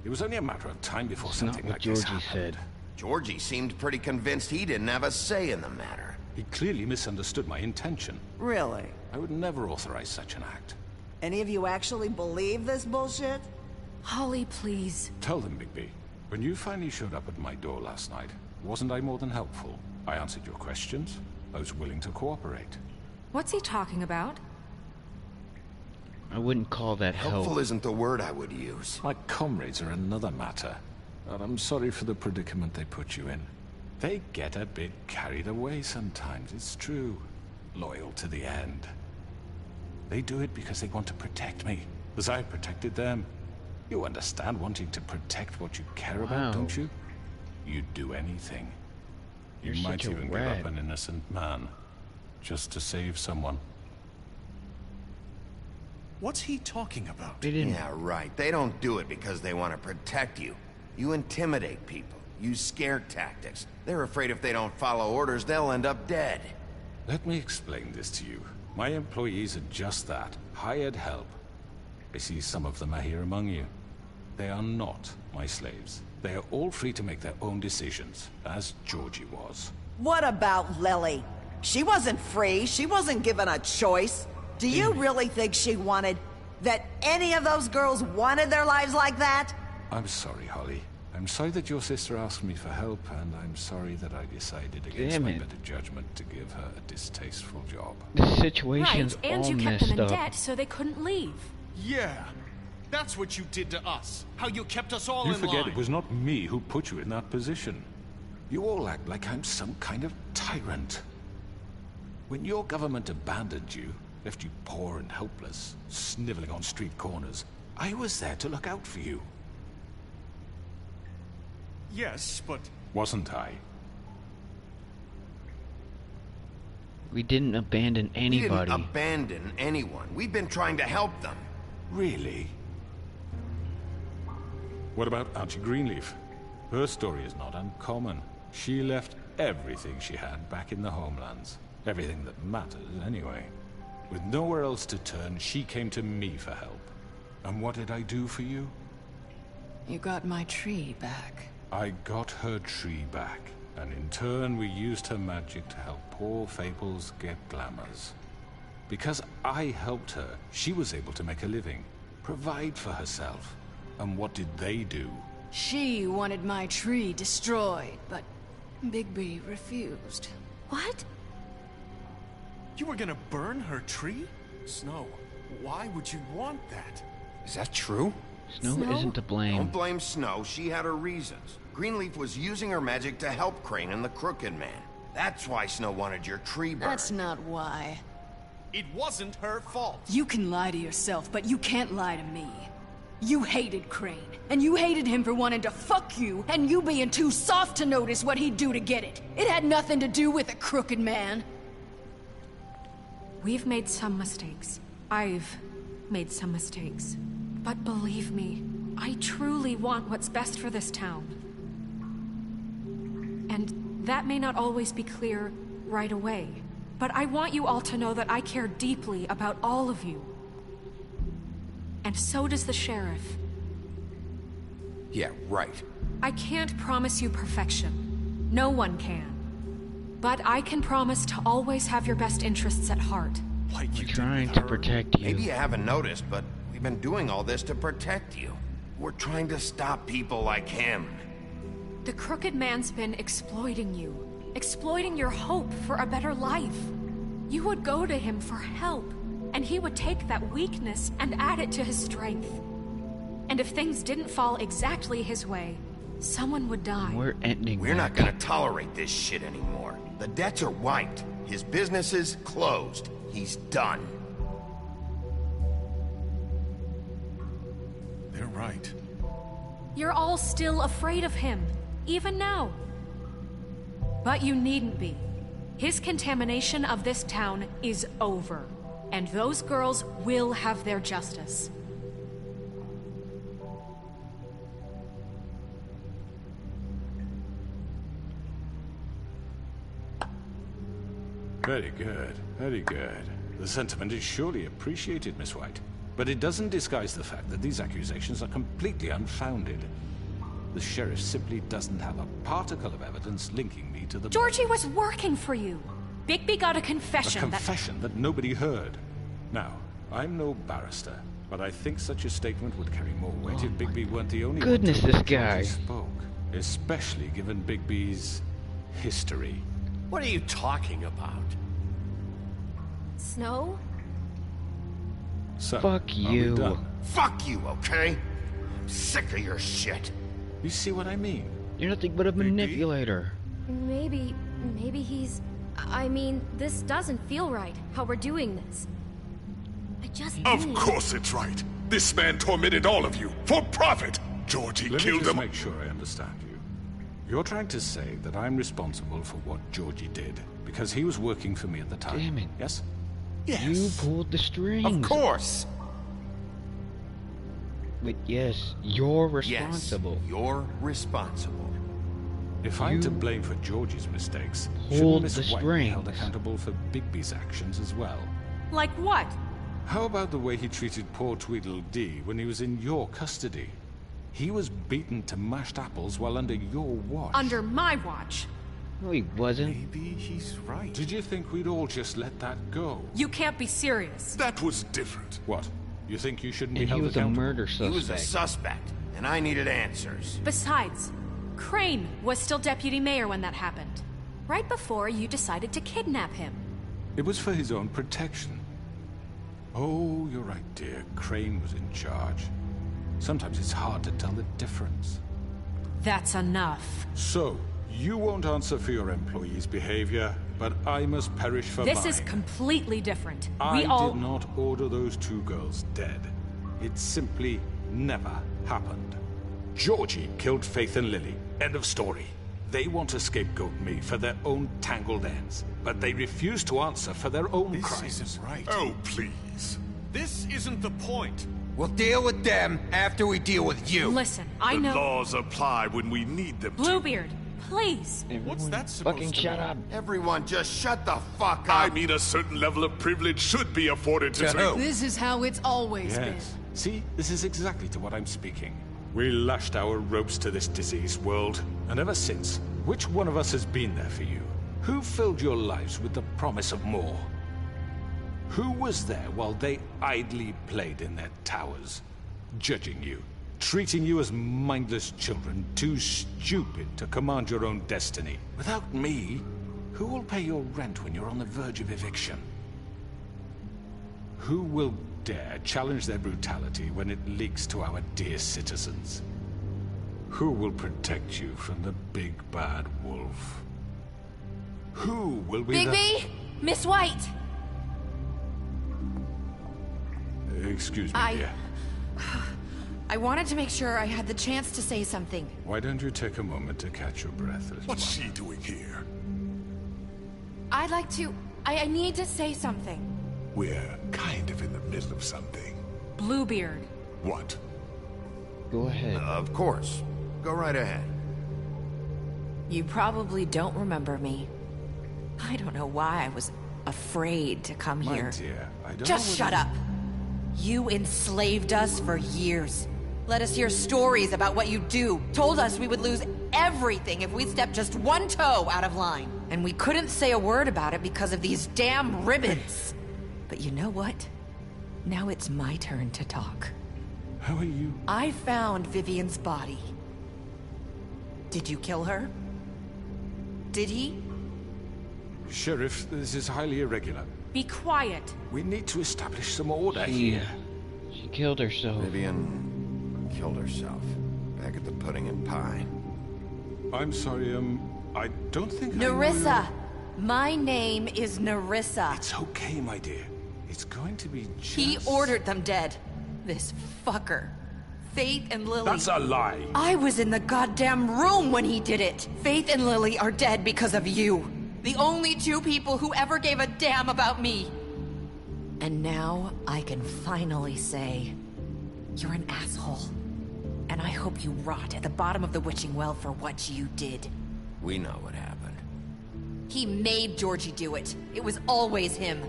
It was only a matter of time before
It's not
something
what
like this
Georgie
happened.
said.
Georgie seemed pretty convinced he didn't have a say in the matter.
He clearly misunderstood my intention.
Really?
I would never authorize such an act.
Any of you actually believe this bullshit?
Holly, please.
Tell them, Bigby. When you finally showed up at my door last night, wasn't I more than helpful? I answered your questions. I was willing to cooperate.
What's he talking about?
I wouldn't call that
Helpful
help.
isn't the word I would use.
My comrades are another matter. And I'm sorry for the predicament they put you in. They get a bit carried away sometimes, it's true. Loyal to the end. They do it because they want to protect me, as I protected them. You understand wanting to protect what you care
Wow.
about, don't you? You'd do anything.
You're
You might
such a
even give
rat.
up an innocent man, just to save someone.
What's he talking about?
They didn't.
Yeah, right. They don't do it because they want to protect you. You intimidate people, use scare tactics. They're afraid if they don't follow orders, they'll end up dead.
Let me explain this to you. My employees are just that, hired help. I see some of them are here among you. They are not my slaves. They are all free to make their own decisions, as Georgie was.
What about Lily? She wasn't free. She wasn't given a choice. Do you really think she wanted... that any of those girls wanted their lives like that?
I'm sorry, Holly. I'm I'm sorry that your sister asked me for help, and I'm sorry that I decided against my better judgment to give her a distasteful job.
The situation's
right, and
all
you kept them
messed
in
up.
debt so they couldn't leave.
Yeah. That's what you did to us. How you kept us all
You
in
forget
line.
it was not me who put you in that position. You all act like I'm some kind of tyrant. When your government abandoned you, left you poor and helpless, sniveling on street corners, I was there to look out for you.
Yes, but...
Wasn't I?
We didn't abandon anybody.
We didn't abandon anyone. We've been trying to help them.
Really? What about Auntie Greenleaf? Her story is not uncommon. She left everything she had back in the homelands. Everything that mattered, anyway. With nowhere else to turn, she came to me for help. And what did I do for you?
You got my tree back.
I got her tree back, and in turn we used her magic to help poor Fables get glamours. Because I helped her, she was able to make a living, provide for herself. And what did they do?
She wanted my tree destroyed, but Bisby refused.
What?
You were gonna burn her tree? Snow, why would you want that?
Is that true?
Snow isn't to blame.
Don't blame Snow. She had her reasons. Greenleaf was using her magic to help Crane and the Crooked Man. That's why Snow wanted your tree burned.
That's not why.
It wasn't her fault.
You can lie to yourself, but you can't lie to me. You hated Crane, and you hated him for wanting to fuck you, and you being too soft to notice what he'd do to get it. It had nothing to do with the Crooked Man.
We've made some mistakes. I've made some mistakes. But believe me, I truly want what's best for this town. And that may not always be clear right away. But I want you all to know that I care deeply about all of you. And so does the sheriff.
Yeah, right.
I can't promise you perfection. No one can. But I can promise to always have your best interests at heart.
Like
We're trying to protect you.
Maybe you haven't noticed, but we've been doing all this to protect you. We're trying to stop people like him.
The Crooked Man's been exploiting you. Exploiting your hope for a better life. You would go to him for help, and he would take that weakness and add it to his strength. And if things didn't fall exactly his way, someone would die.
We're ending
We're not gonna tolerate this shit anymore. The debts are wiped. His business is closed. He's done.
They're right.
You're all still afraid of him, even now. But you needn't be. His contamination of this town is over, and those girls will have their justice.
Very good, very good. The sentiment is surely appreciated, Miss White. But it doesn't disguise the fact that these accusations are completely unfounded. The sheriff simply doesn't have a particle of evidence linking me to the...
Georgie was working for you. Bigby got a confession
A confession that nobody heard. Now, I'm no barrister, but I think such a statement would carry more weight if Bigby weren't the only
Goodness,
one
this guy.
who spoke. Especially given Bigby's history.
What are you talking about?
Snow?
So,
Fuck
are we
you.
done?
Fuck you, okay? I'm sick of your shit.
You see what I mean?
You're nothing but a manipulator.
Maybe he's... I mean, this doesn't feel right, how we're doing this. I just
Of
need...
course it's right. This man tormented all of you for profit. Georgie
Let me
killed
just
them.
make sure I understand you. You're trying to say that I'm responsible for what Georgie did because he was working for me at the time.
Damn it.
Yes?
Yes.
You pulled the strings.
Of course.
But yes, you're responsible.
Yes, you're responsible.
If I'm to
You
blame for Georgie's mistakes, shouldn't
pulled
Miss
the
White be held
strings.
accountable for Bigby's actions as well?
Like what?
How about the way he treated poor Tweedledee when he was in your custody? He was beaten to mashed apples while under your watch.
Under my watch.
No, he wasn't.
Maybe he's right.
Did you think we'd all just let that go?
You can't be serious.
That was different.
What? You think you shouldn't be
And he
held
was a
accountable?
murder
He was a
suspect.
suspect, and and I needed answers.
Besides, Crane was still deputy mayor when that happened. Right before you decided to kidnap him.
It was for his own protection. Oh, you're right, dear. Crane was in charge. Sometimes it's hard to tell the difference.
That's enough.
So, you won't answer for your employees' behavior, but I must perish for mine.
This is completely different.
I did not order those two girls dead. It simply never happened. Georgie killed Faith and Lily. End of story. They want to scapegoat me for their own tangled ends, but they refuse to answer for their own crimes.
This isn't right.
Oh, please.
This isn't the point.
We'll deal with them after we deal with you.
Listen, I know.
The laws apply when we need them to.
Bluebeard, please.
What's that supposed
Fucking
to
shut
mean?
up.
Everyone just shut the fuck up.
I mean, a certain level of privilege should be afforded to
who?
This is how it's always been.
Yes. See, this is exactly to what I'm speaking. We lashed our ropes to this diseased world, and ever since, which one of us has been there for you? Who filled your lives with the promise of more? Who was there while they idly played in their towers, judging you, treating you as mindless children, too stupid to command your own destiny? Without me, who will pay your rent when you're on the verge of eviction? Who will dare challenge their brutality when it leaks to our dear citizens? Who will protect you from the big bad wolf? Who will be
Bigby! Miss White!
Excuse me, dear.
I wanted to make sure I had the chance to say something.
Why don't you take a moment to catch your breath, little
What's
one?
she doing here?
I'd like to... I need to say something.
We're kind of in the middle of something.
Bluebeard.
What?
Go ahead.
Of course. Go right ahead.
You probably don't remember me. I don't know why I was afraid to come
My
here.
dear, I don't
Just
know
shut
whether-
up. You enslaved us for years. Let us hear stories about what you do. Told us we would lose everything if we stepped just one toe out of line. And we couldn't say a word about it because of these damn ribbons. But you know what? Now it's my turn to talk.
How are you?
I found Vivian's body. Did you kill her? Did he?
Sheriff, this is highly irregular.
Be quiet.
We need to establish some order
She
here.
killed herself.
Vivian killed herself. Back at the Pudding and Pie.
I'm sorry, I don't think
Nerissa! My name is Nerissa.
It's okay, my dear. It's going to be just...
He ordered them dead. This fucker. Faith and Lily.
That's a lie.
I was in the goddamn room when he did it. Faith and Lily are dead because of you. The only two people who ever gave a damn about me. And now I can finally say, you're an asshole. And I hope you rot at the bottom of the witching well for what you did.
We know what happened.
He made Georgie do it. It was always him.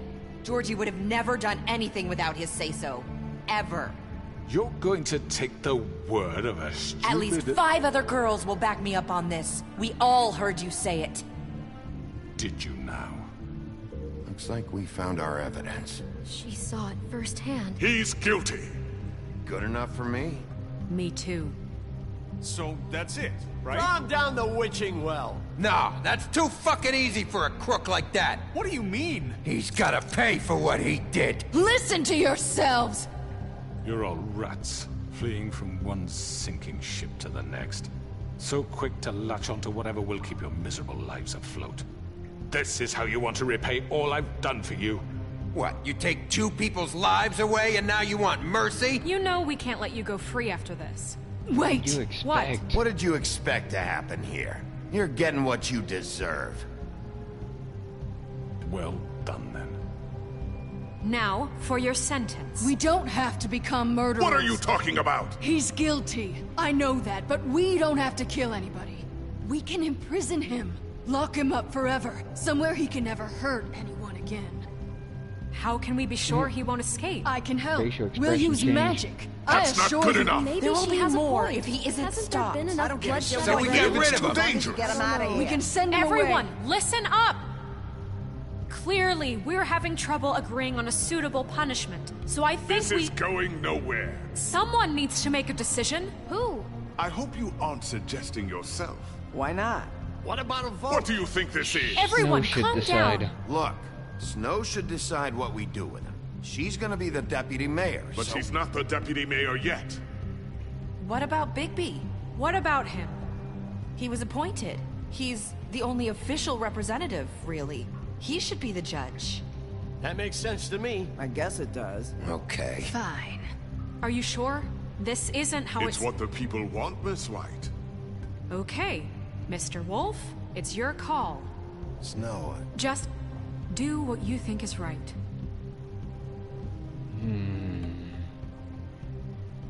Georgie would have never done anything without his say-so. Ever.
You're going to take the word of a stupid...
At least 5 other girls will back me up on this. We all heard you say it.
Did you now?
Looks like we found our evidence.
She saw it firsthand.
He's guilty.
Good enough for me?
Me too.
So that's it, right?
Calm down the witching well.
No, that's too fucking easy for a crook like that.
What do you mean?
He's gotta pay for what he did.
Listen to yourselves!
You're all rats, fleeing from one sinking ship to the next. So quick to latch onto whatever will keep your miserable lives afloat. This is how you want to repay all I've done for you?
What, you take 2 people's lives away and now you want mercy?
You know we can't let you go free after this.
Wait!
You expect?
What?
What did you expect to happen here? You're getting what you deserve.
Well done, then.
Now, for your sentence.
We don't have to become murderers.
What are you talking about?
He's guilty. I know that, but we don't have to kill anybody. We can imprison him. Lock him up forever. Somewhere he can never hurt anyone again.
How can we be sure he won't escape?
I can help.
Facial
We'll
expression
use
change.
magic.
That's
I
not
assure
good
you.
enough.
Maybe
There will
she
be
has
more
a point.
if he isn't
Hasn't
stopped.
there been
I
enough
don't give a
bloodshed
shit.
So we
already?
get rid
It's
of
too
him.
dangerous.
Get him out of here.
We can send him
Everyone,
away.
listen up! Clearly, we're having trouble agreeing on a suitable punishment. So I think
This is going nowhere.
someone needs to make a decision.
Who?
I hope you aren't suggesting yourself.
Why not?
What about a vote?
What do you think this is?
Everyone,
Snow should
calm
decide.
down.
Look, Snow should decide what we do with him. She's gonna be the deputy mayor,
But
so...
she's not the deputy mayor yet.
What about Bigby?
What about him?
He was appointed. He's the only official representative, really. He should be the judge.
That makes sense to me.
I guess it does.
Okay.
Fine. Are you sure? This isn't how
It's what the people want, Miss White.
Okay, Mr. Wolf, it's your call.
Snow...
Just do what you think is right.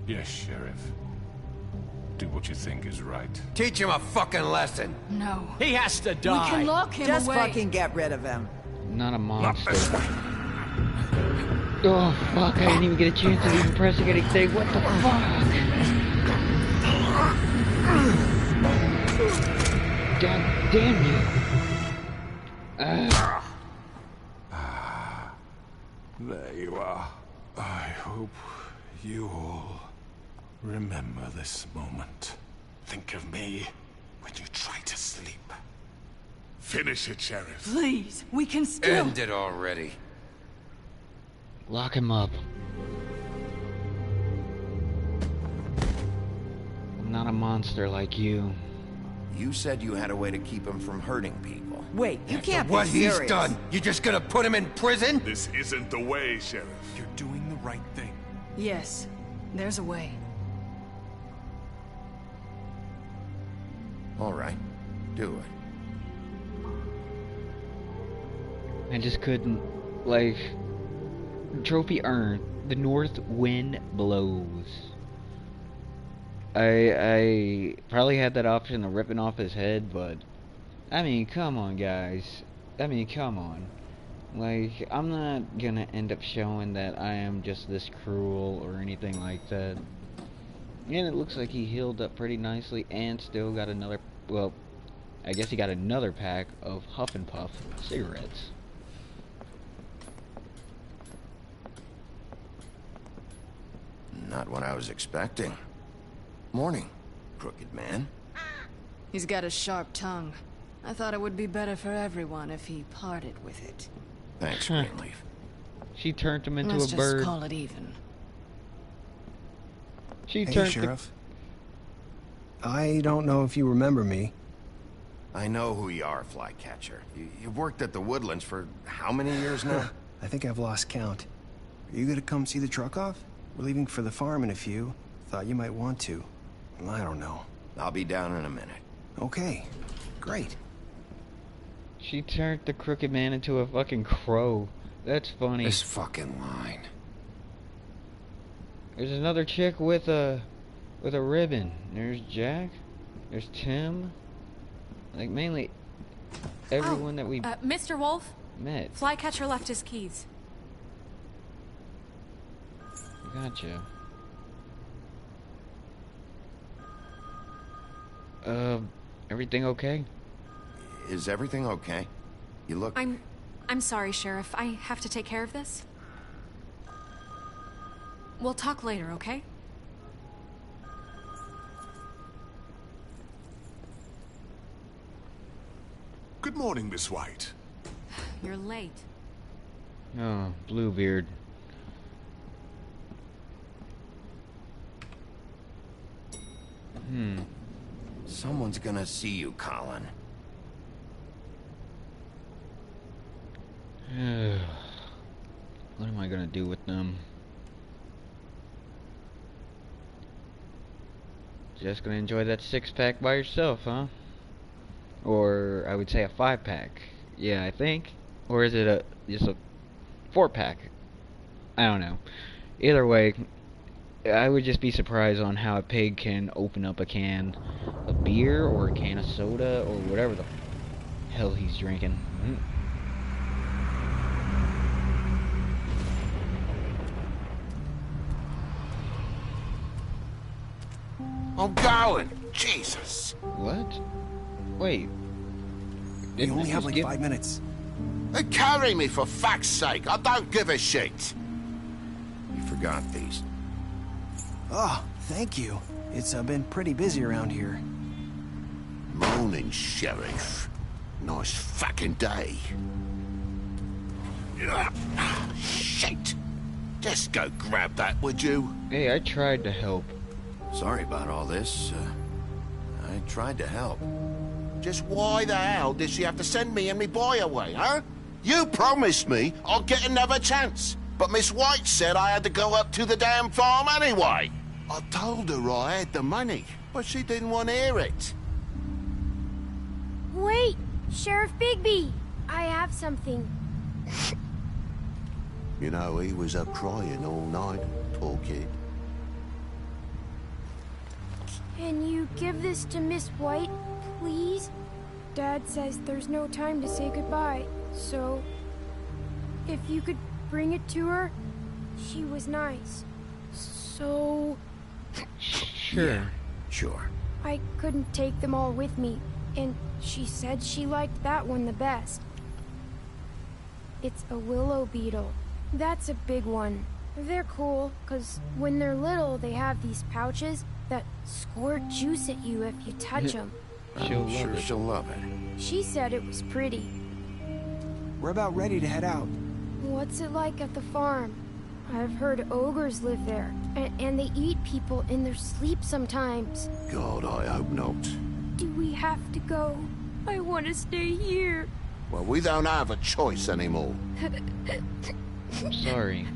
Yes, Sheriff. Do what you think is right.
Teach him a fucking lesson.
No.
He has to die.
We can lock him
Just
away.
fucking get rid of him.
Not a monster. Oh fuck, I didn't even get a chance to even press anything. What the fuck? God damn you.
There you are. I hope you all remember this moment.
Think of me when you try to sleep. Finish it, Sheriff.
Please, we can still...
End it already.
Lock him up. I'm not a monster like you.
You said you had a way to keep him from hurting people.
Wait, you can't
What
be serious.
he's done, you just gonna put him in prison?
This isn't the way, Sheriff.
You're doing the right thing.
Yes, there's a way.
All right, do it.
I just couldn't, like, trophy earned. The north wind blows. I probably had that option of ripping off his head, but I mean, come on, guys. I mean, come on. Like, I'm not gonna end up showing that I am just this cruel or anything like that. And it looks like he healed up pretty nicely and still got another, well, I guess he got another pack of Huff and Puff cigarettes.
Not what I was expecting. Morning, crooked man.
He's got a sharp tongue. I thought it would be better for everyone if he parted with it.
Thanks, Greenleaf.
She turned him into
Let's
a
just
bird.
call it even.
She
Hey,
turned
Sheriff. I don't know if you remember me.
I know who you are, Flycatcher. You've worked at the Woodlands for how many years now?
I think I've lost count. Are you gonna come see the truck off? We're leaving for the farm in a few. Thought you might want to. I don't know.
I'll be down in a minute.
Okay, great.
She turned the crooked man into a fucking crow. That's funny.
This fucking line.
There's another chick with a ribbon. There's Jack. There's Tim. Like mainly everyone that we
Mr. Wolf?
met.
Flycatcher left his keys.
Gotcha. Everything okay?
Is everything okay? You look...
I'm sorry, Sheriff. I have to take care of this. We'll talk later, okay?
Good morning, Miss White.
You're late.
Oh, Bluebeard.
Someone's gonna see you, Colin.
What am I gonna do with them? Just gonna enjoy that 6-pack by yourself, huh? Or I would say a 5-pack. Yeah, I think. Or is it just a 4-pack? I don't know. Either way, I would just be surprised on how a pig can open up a can of beer or a can of soda or whatever the hell he's drinking.
I'm going. Jesus.
What? Wait.
We only have like 5 minutes.
Carry me, for fuck's sake. I don't give a shit.
You forgot these.
Oh, thank you. It's been pretty busy around here.
Morning, Sheriff. Nice fucking day. Shit! Just go grab that, would you?
Hey, I tried to help.
Sorry about all this. I tried to help.
Just why the hell did she have to send me and me boy away, huh? You promised me I'd get another chance, but Miss White said I had to go up to the damn farm anyway. I told her I had the money, but she didn't want to hear it.
Wait, Sheriff Bigby! I have something.
You know, he was up crying all night, poor kid.
Can you give this to Miss White, please? Dad says there's no time to say goodbye, so... if you could bring it to her, she was nice. So...
Sure.
Yeah, sure.
I couldn't take them all with me, and she said she liked that one the best. It's a willow beetle. That's a big one. They're cool, 'cause when they're little, they have these pouches that squirt juice at you if you touch them.
I'm sure she'll love it.
She said it was pretty.
We're about ready to head out.
What's it like at the farm? I've heard ogres live there, and they eat people in their sleep sometimes.
God, I hope not.
Do we have to go? I want to stay here.
Well, we don't have a choice anymore.
I'm sorry.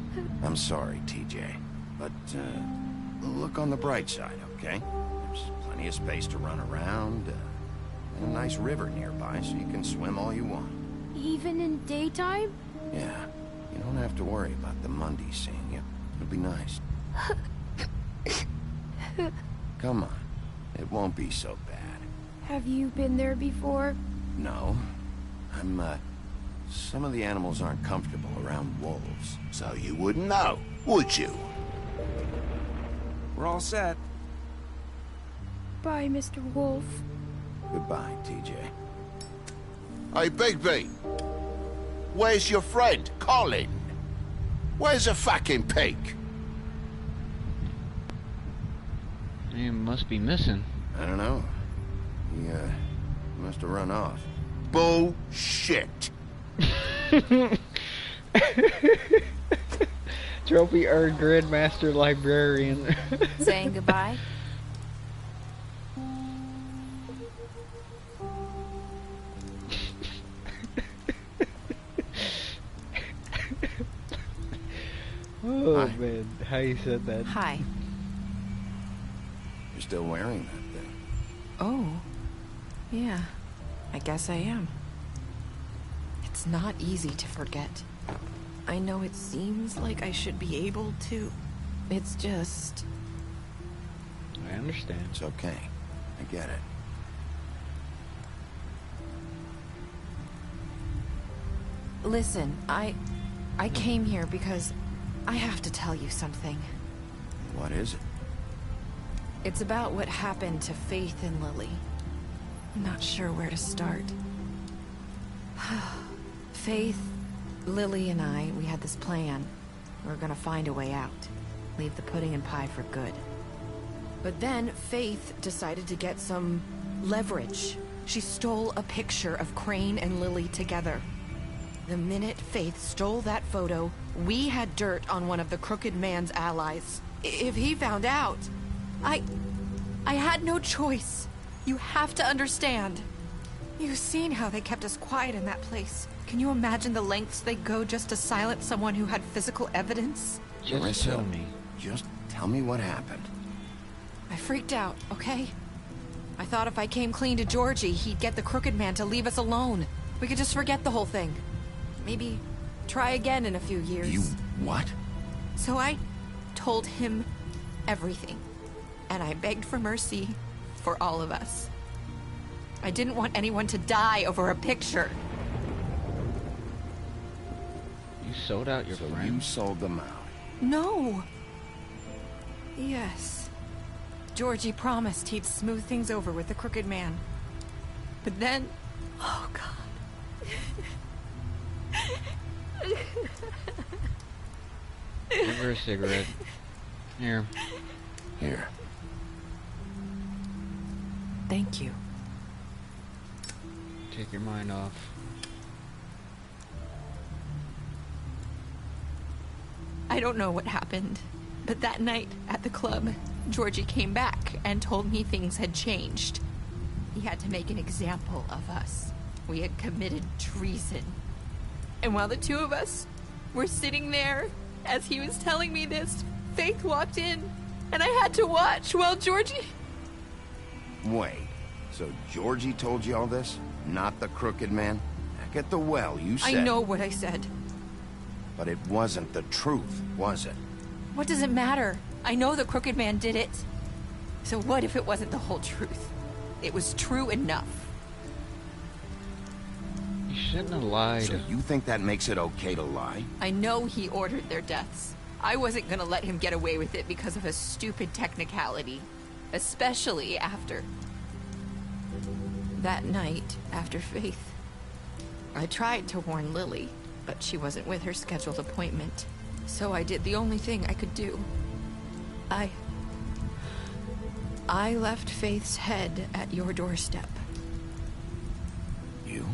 I'm sorry, TJ. But, look on the bright side, okay? There's plenty of space to run around, and a nice river nearby, so you can swim all you want.
Even in daytime?
Yeah, you don't have to worry about the Mundies seeing you. It'll be nice. Come on, it won't be so bad.
Have you been there before?
No. Some of the animals aren't comfortable around wolves.
So you wouldn't know, would you?
We're all set.
Bye, Mr. Wolf.
Goodbye, TJ.
Hey, Bigby. Where's your friend, Colin? Where's the fucking pig?
He must be missing.
I don't know. He, must have run off.
Bullshit.
Trophy earned Grandmaster Librarian.
Saying goodbye?
Oh,
Hi.
man. How you said that?
Hi.
You're still wearing that thing.
Oh. Yeah. I guess I am. It's not easy to forget. I know it seems like I should be able to. It's just...
I understand.
It's okay. I get it.
Listen, I came here because I have to tell you something.
What is it?
It's about what happened to Faith and Lily. I'm not sure where to start. Faith, Lily, and I, we had this plan. We were gonna find a way out. Leave the pudding and pie for good. But then Faith decided to get some leverage. She stole a picture of Crane and Lily together. The minute Faith stole that photo, we had dirt on one of the Crooked Man's allies. If he found out, I had no choice. You have to understand. You've seen how they kept us quiet in that place. Can you imagine the lengths they go just to silence someone who had physical evidence?
Just tell me.
Just tell me what happened.
I freaked out, okay? I thought if I came clean to Georgie, he'd get the Crooked Man to leave us alone. We could just forget the whole thing. Maybe try again in a few years.
You what?
So I told him everything. And I begged for mercy for all of us. I didn't want anyone to die over a picture.
You sold out your friend?
You sold them out.
No. Yes. Georgie promised he'd smooth things over with the Crooked Man. But then... Oh, God.
Give her a cigarette. Here.
Here.
Thank you.
Take your mind off.
I don't know what happened, but that night at the club, Georgie came back and told me things had changed. He had to make an example of us. We had committed treason. And while the two of us were sitting there, as he was telling me this, Faith walked in, and I had to watch while Georgie...
Wait, so Georgie told you all this? Not the crooked man? Back at the well, you said...
I know what I said.
But it wasn't the truth, was it?
What does it matter? I know the crooked man did it. So what if it wasn't the whole truth? It was true enough.
You shouldn't have lied.
So you think that makes it okay to lie?
I know he ordered their deaths. I wasn't gonna let him get away with it because of a stupid technicality. Especially after... that night, after Faith. I tried to warn Lily, but she wasn't with her scheduled appointment. So I did the only thing I could do. I left Faith's head at your doorstep.
You?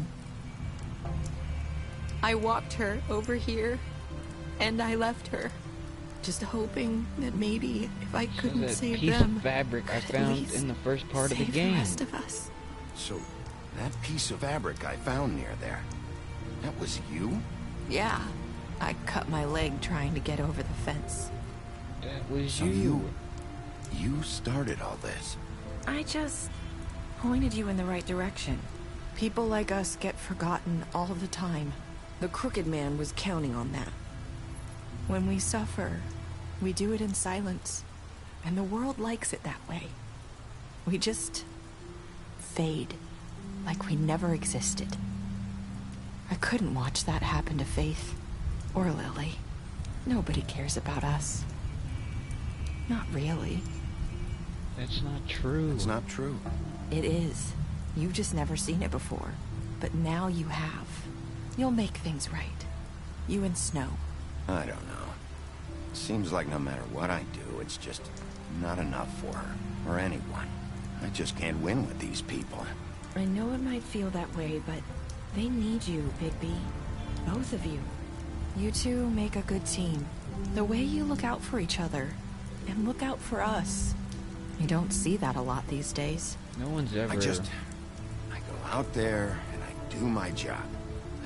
I walked her over here, and I left her. Just hoping that maybe if I couldn't
that
save
piece
them,
of fabric I found in the first part of the
save
game.
The rest of us.
So, that piece of fabric I found near there, that was you?
Yeah. I cut my leg trying to get over the fence.
That was
So you started all this.
I just pointed you in the right direction. People like us get forgotten all the time. The crooked man was counting on that. When we suffer, we do it in silence, and the world likes it that way. We just fade, like we never existed. I couldn't watch that happen to Faith, or Lily. Nobody cares about us. Not really.
That's not true.
It's not true.
It is. You've just never seen it before. But now you have. You'll make things right. You and Snow.
I don't know. Seems like no matter what I do, it's just not enough for her, or anyone. I just can't win with these people.
I know it might feel that way, but they need you, Bigby. Both of you. You two make a good team. The way you look out for each other, and look out for us. You don't see that a lot these days.
No one's ever...
I go out there, and I do my job.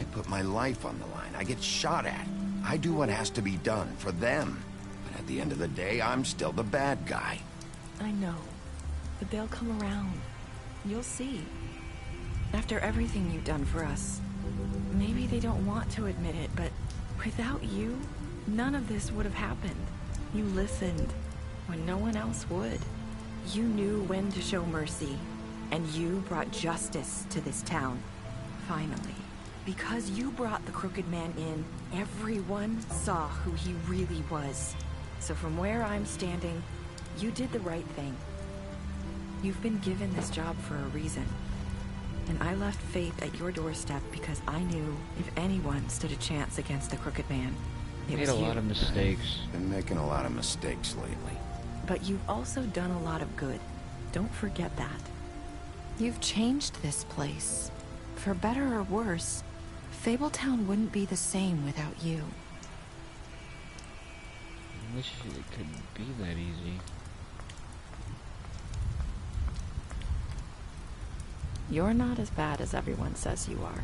I put my life on the line. I get shot at. I do what has to be done for them. But at the end of the day, I'm still the bad guy.
I know. But they'll come around. You'll see. After everything you've done for us. Maybe they don't want to admit it, but without you, none of this would have happened. You listened when no one else would. You knew when to show mercy, and you brought justice to this town. Finally. Because you brought the crooked man in, everyone saw who he really was. So from where I'm standing, you did the right thing. You've been given this job for a reason. And I left Faith at your doorstep because I knew if anyone stood a chance against the crooked man, it was you.
Made a lot of mistakes.
Been making a lot of mistakes lately.
But you've also done a lot of good. Don't forget that. You've changed this place. For better or worse, Fabletown wouldn't be the same without you.
I wish it could be that easy.
You're not as bad as everyone says you are.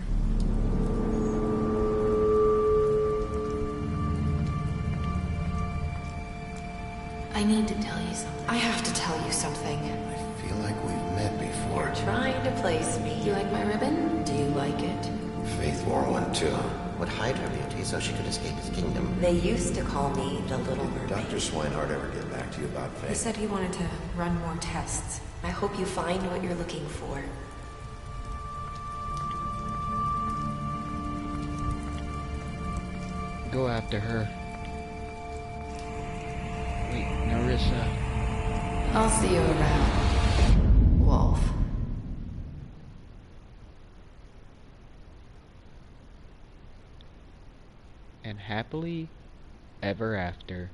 I need to tell you something.
I have to tell you something.
I feel like we've met before.
You're trying to place me. You like my ribbon?
Do you like it?
Faith wore one too. Would hide her beauty so she could escape his kingdom.
They used to call me the Little Mermaid.
Dr. Swinehart ever get back to you about Faith?
He said he wanted to run more tests. I hope you find what you're looking for.
Go after her. Wait, Narissa.
I'll see you around, Wolf.
And happily ever after.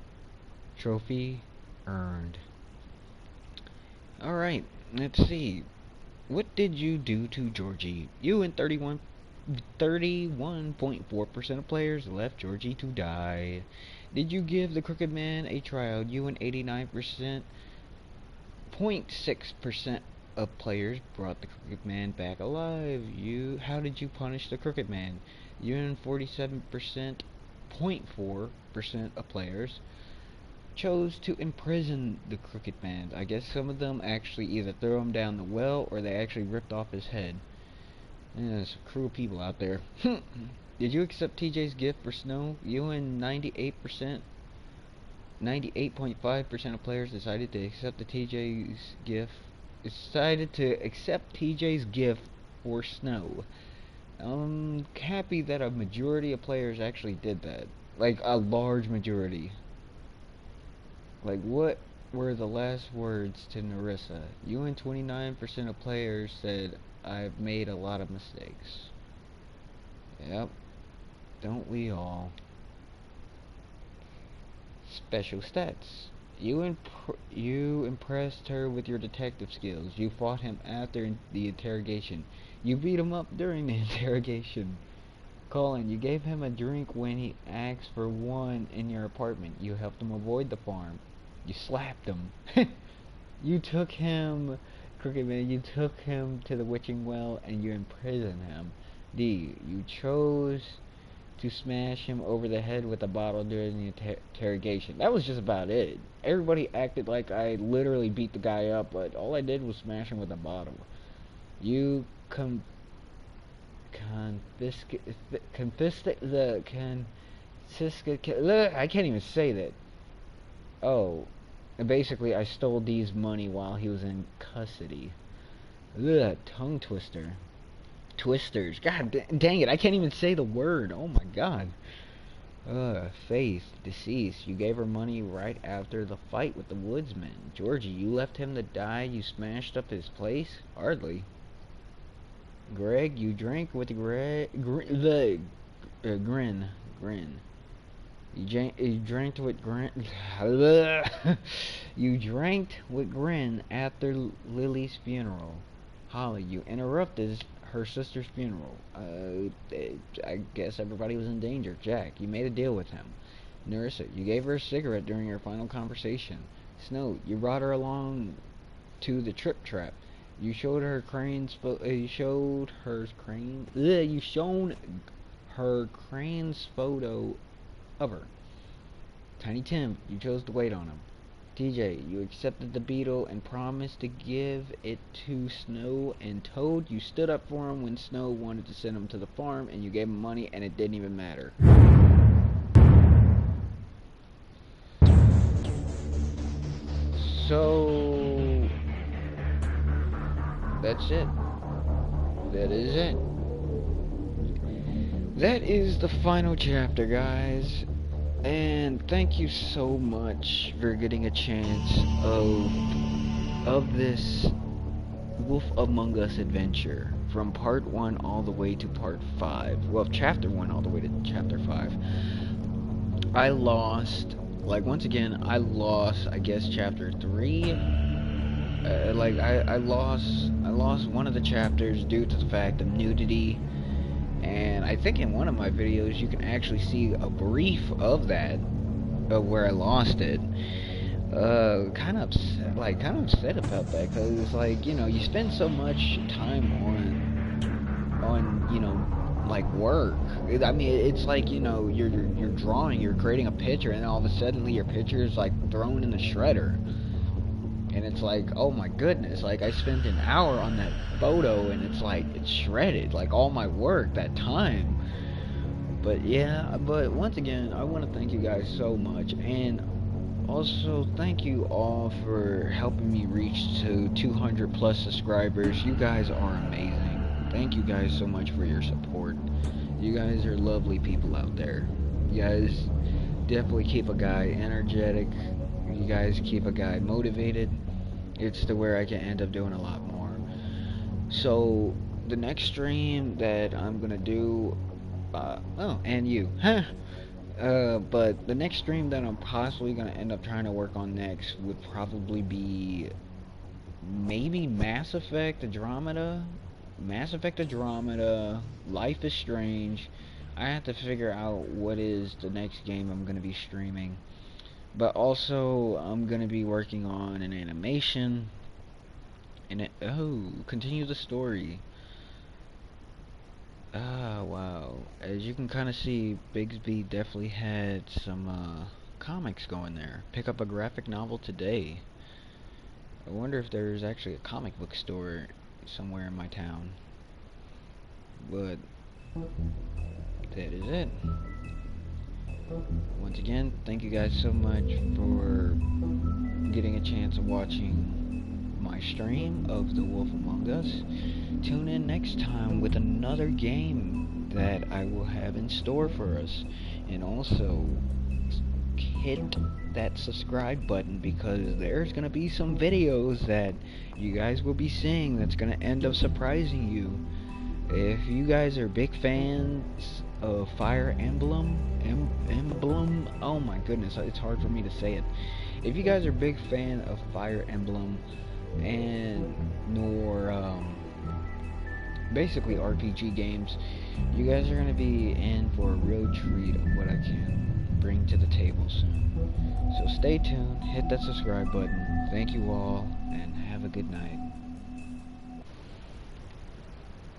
Trophy earned. Alright, let's see. What did you do to Georgie? You and 31.4% of players left Georgie to die. Did you give the Crooked Man a tryout? You and 89.6% of players brought the Crooked Man back alive. How did you punish the Crooked Man? You and 47.4% of players chose to imprison the Crooked Man. I guess some of them actually either threw him down the well or they actually ripped off his head. Yeah, some cruel people out there. Did you accept TJ's gift for Snow? You and 98.5% of players decided to accept TJ's gift. Decided to accept TJ's gift for Snow. I'm happy that a majority of players actually did that. Like a large majority. Like, what were the last words to Narissa? You and 29% of players said, I've made a lot of mistakes. Yep. Don't we all? Special stats. You impressed her with your detective skills. You fought him after the interrogation. You beat him up during the interrogation. Colin, you gave him a drink when he asked for one in your apartment. You helped him avoid the farm. You slapped him. You took him, Crooked Man, you took him to the witching well and you imprisoned him. D, you chose to smash him over the head with a bottle during the interrogation. That was just about it. Everybody acted like I literally beat the guy up, but all I did was smash him with a bottle. You I can't even say that. Oh, basically I stole D's money while he was in custody. Ugh, tongue twister. Twisters. God dang it, I can't even say the word. Oh my god. Faith, deceased. You gave her money right after the fight with the woodsman. Georgie, you left him to die. You smashed up his place? Hardly. Greg, you drank with Grin. You drank with Grin. You drank with Grin after Lily's funeral. Holly, you interrupted her sister's funeral. I guess everybody was in danger. Jack, you made a deal with him. Nerissa, you gave her a cigarette during your final conversation. Snow, you brought her along to the trip trap. You showed her crane's shown her crane's photo of her. Tiny Tim, you chose to wait on him. TJ, you accepted the beetle and promised to give it to Snow, and Toad, you stood up for him when Snow wanted to send him to the farm, and you gave him money, and it didn't even matter. So that's it. That is it. That is the final chapter, guys. And thank you so much for getting a chance of this Wolf Among Us adventure from part 1 all the way to part 5. Well, chapter 1 all the way to chapter 5. I lost, like, once again, I lost, I guess, chapter 3. I lost one of the chapters due to the fact of nudity. And I think in one of my videos you can actually see a brief of that, of where I lost it. Kind of upset about that, because it's like, you know, you spend so much time on you know, like, work. I mean, it's like, you know, you're drawing, you're creating a picture, and all of a sudden your picture is like thrown in the shredder. And it's like, oh my goodness, like, I spent an hour on that photo and it's like, it's shredded, like all my work, that time. But yeah, but once again, I want to thank you guys so much, and also thank you all for helping me reach to 200 plus subscribers. You guys are amazing. Thank you guys so much for your support. You guys are lovely people out there. You guys definitely keep a guy energetic. You guys keep a guy motivated. It's to where I can end up doing a lot more. So the next stream that I'm gonna do, and you, but the next stream that I'm possibly gonna end up trying to work on next would probably be maybe Mass Effect Andromeda, Life is Strange. I have to figure out what is the next game I'm gonna be streaming. But also, I'm gonna be working on an animation, and continue the story. Wow. As you can kind of see, Bisby definitely had some comics going there. Pick up a graphic novel today. I wonder if there's actually a comic book store somewhere in my town. But that is it. Once again, thank you guys so much for getting a chance of watching my stream of The Wolf Among Us. Tune in next time with another game that I will have in store for us. And also, hit that subscribe button, because there's going to be some videos that you guys will be seeing that's going to end up surprising you. If you guys are big fans of Fire Emblem, oh my goodness, it's hard for me to say it. If you guys are big fan of Fire Emblem and basically RPG games, you guys are going to be in for a real treat of what I can bring to the table soon. So stay tuned, hit that subscribe button. Thank you all, and have a good night.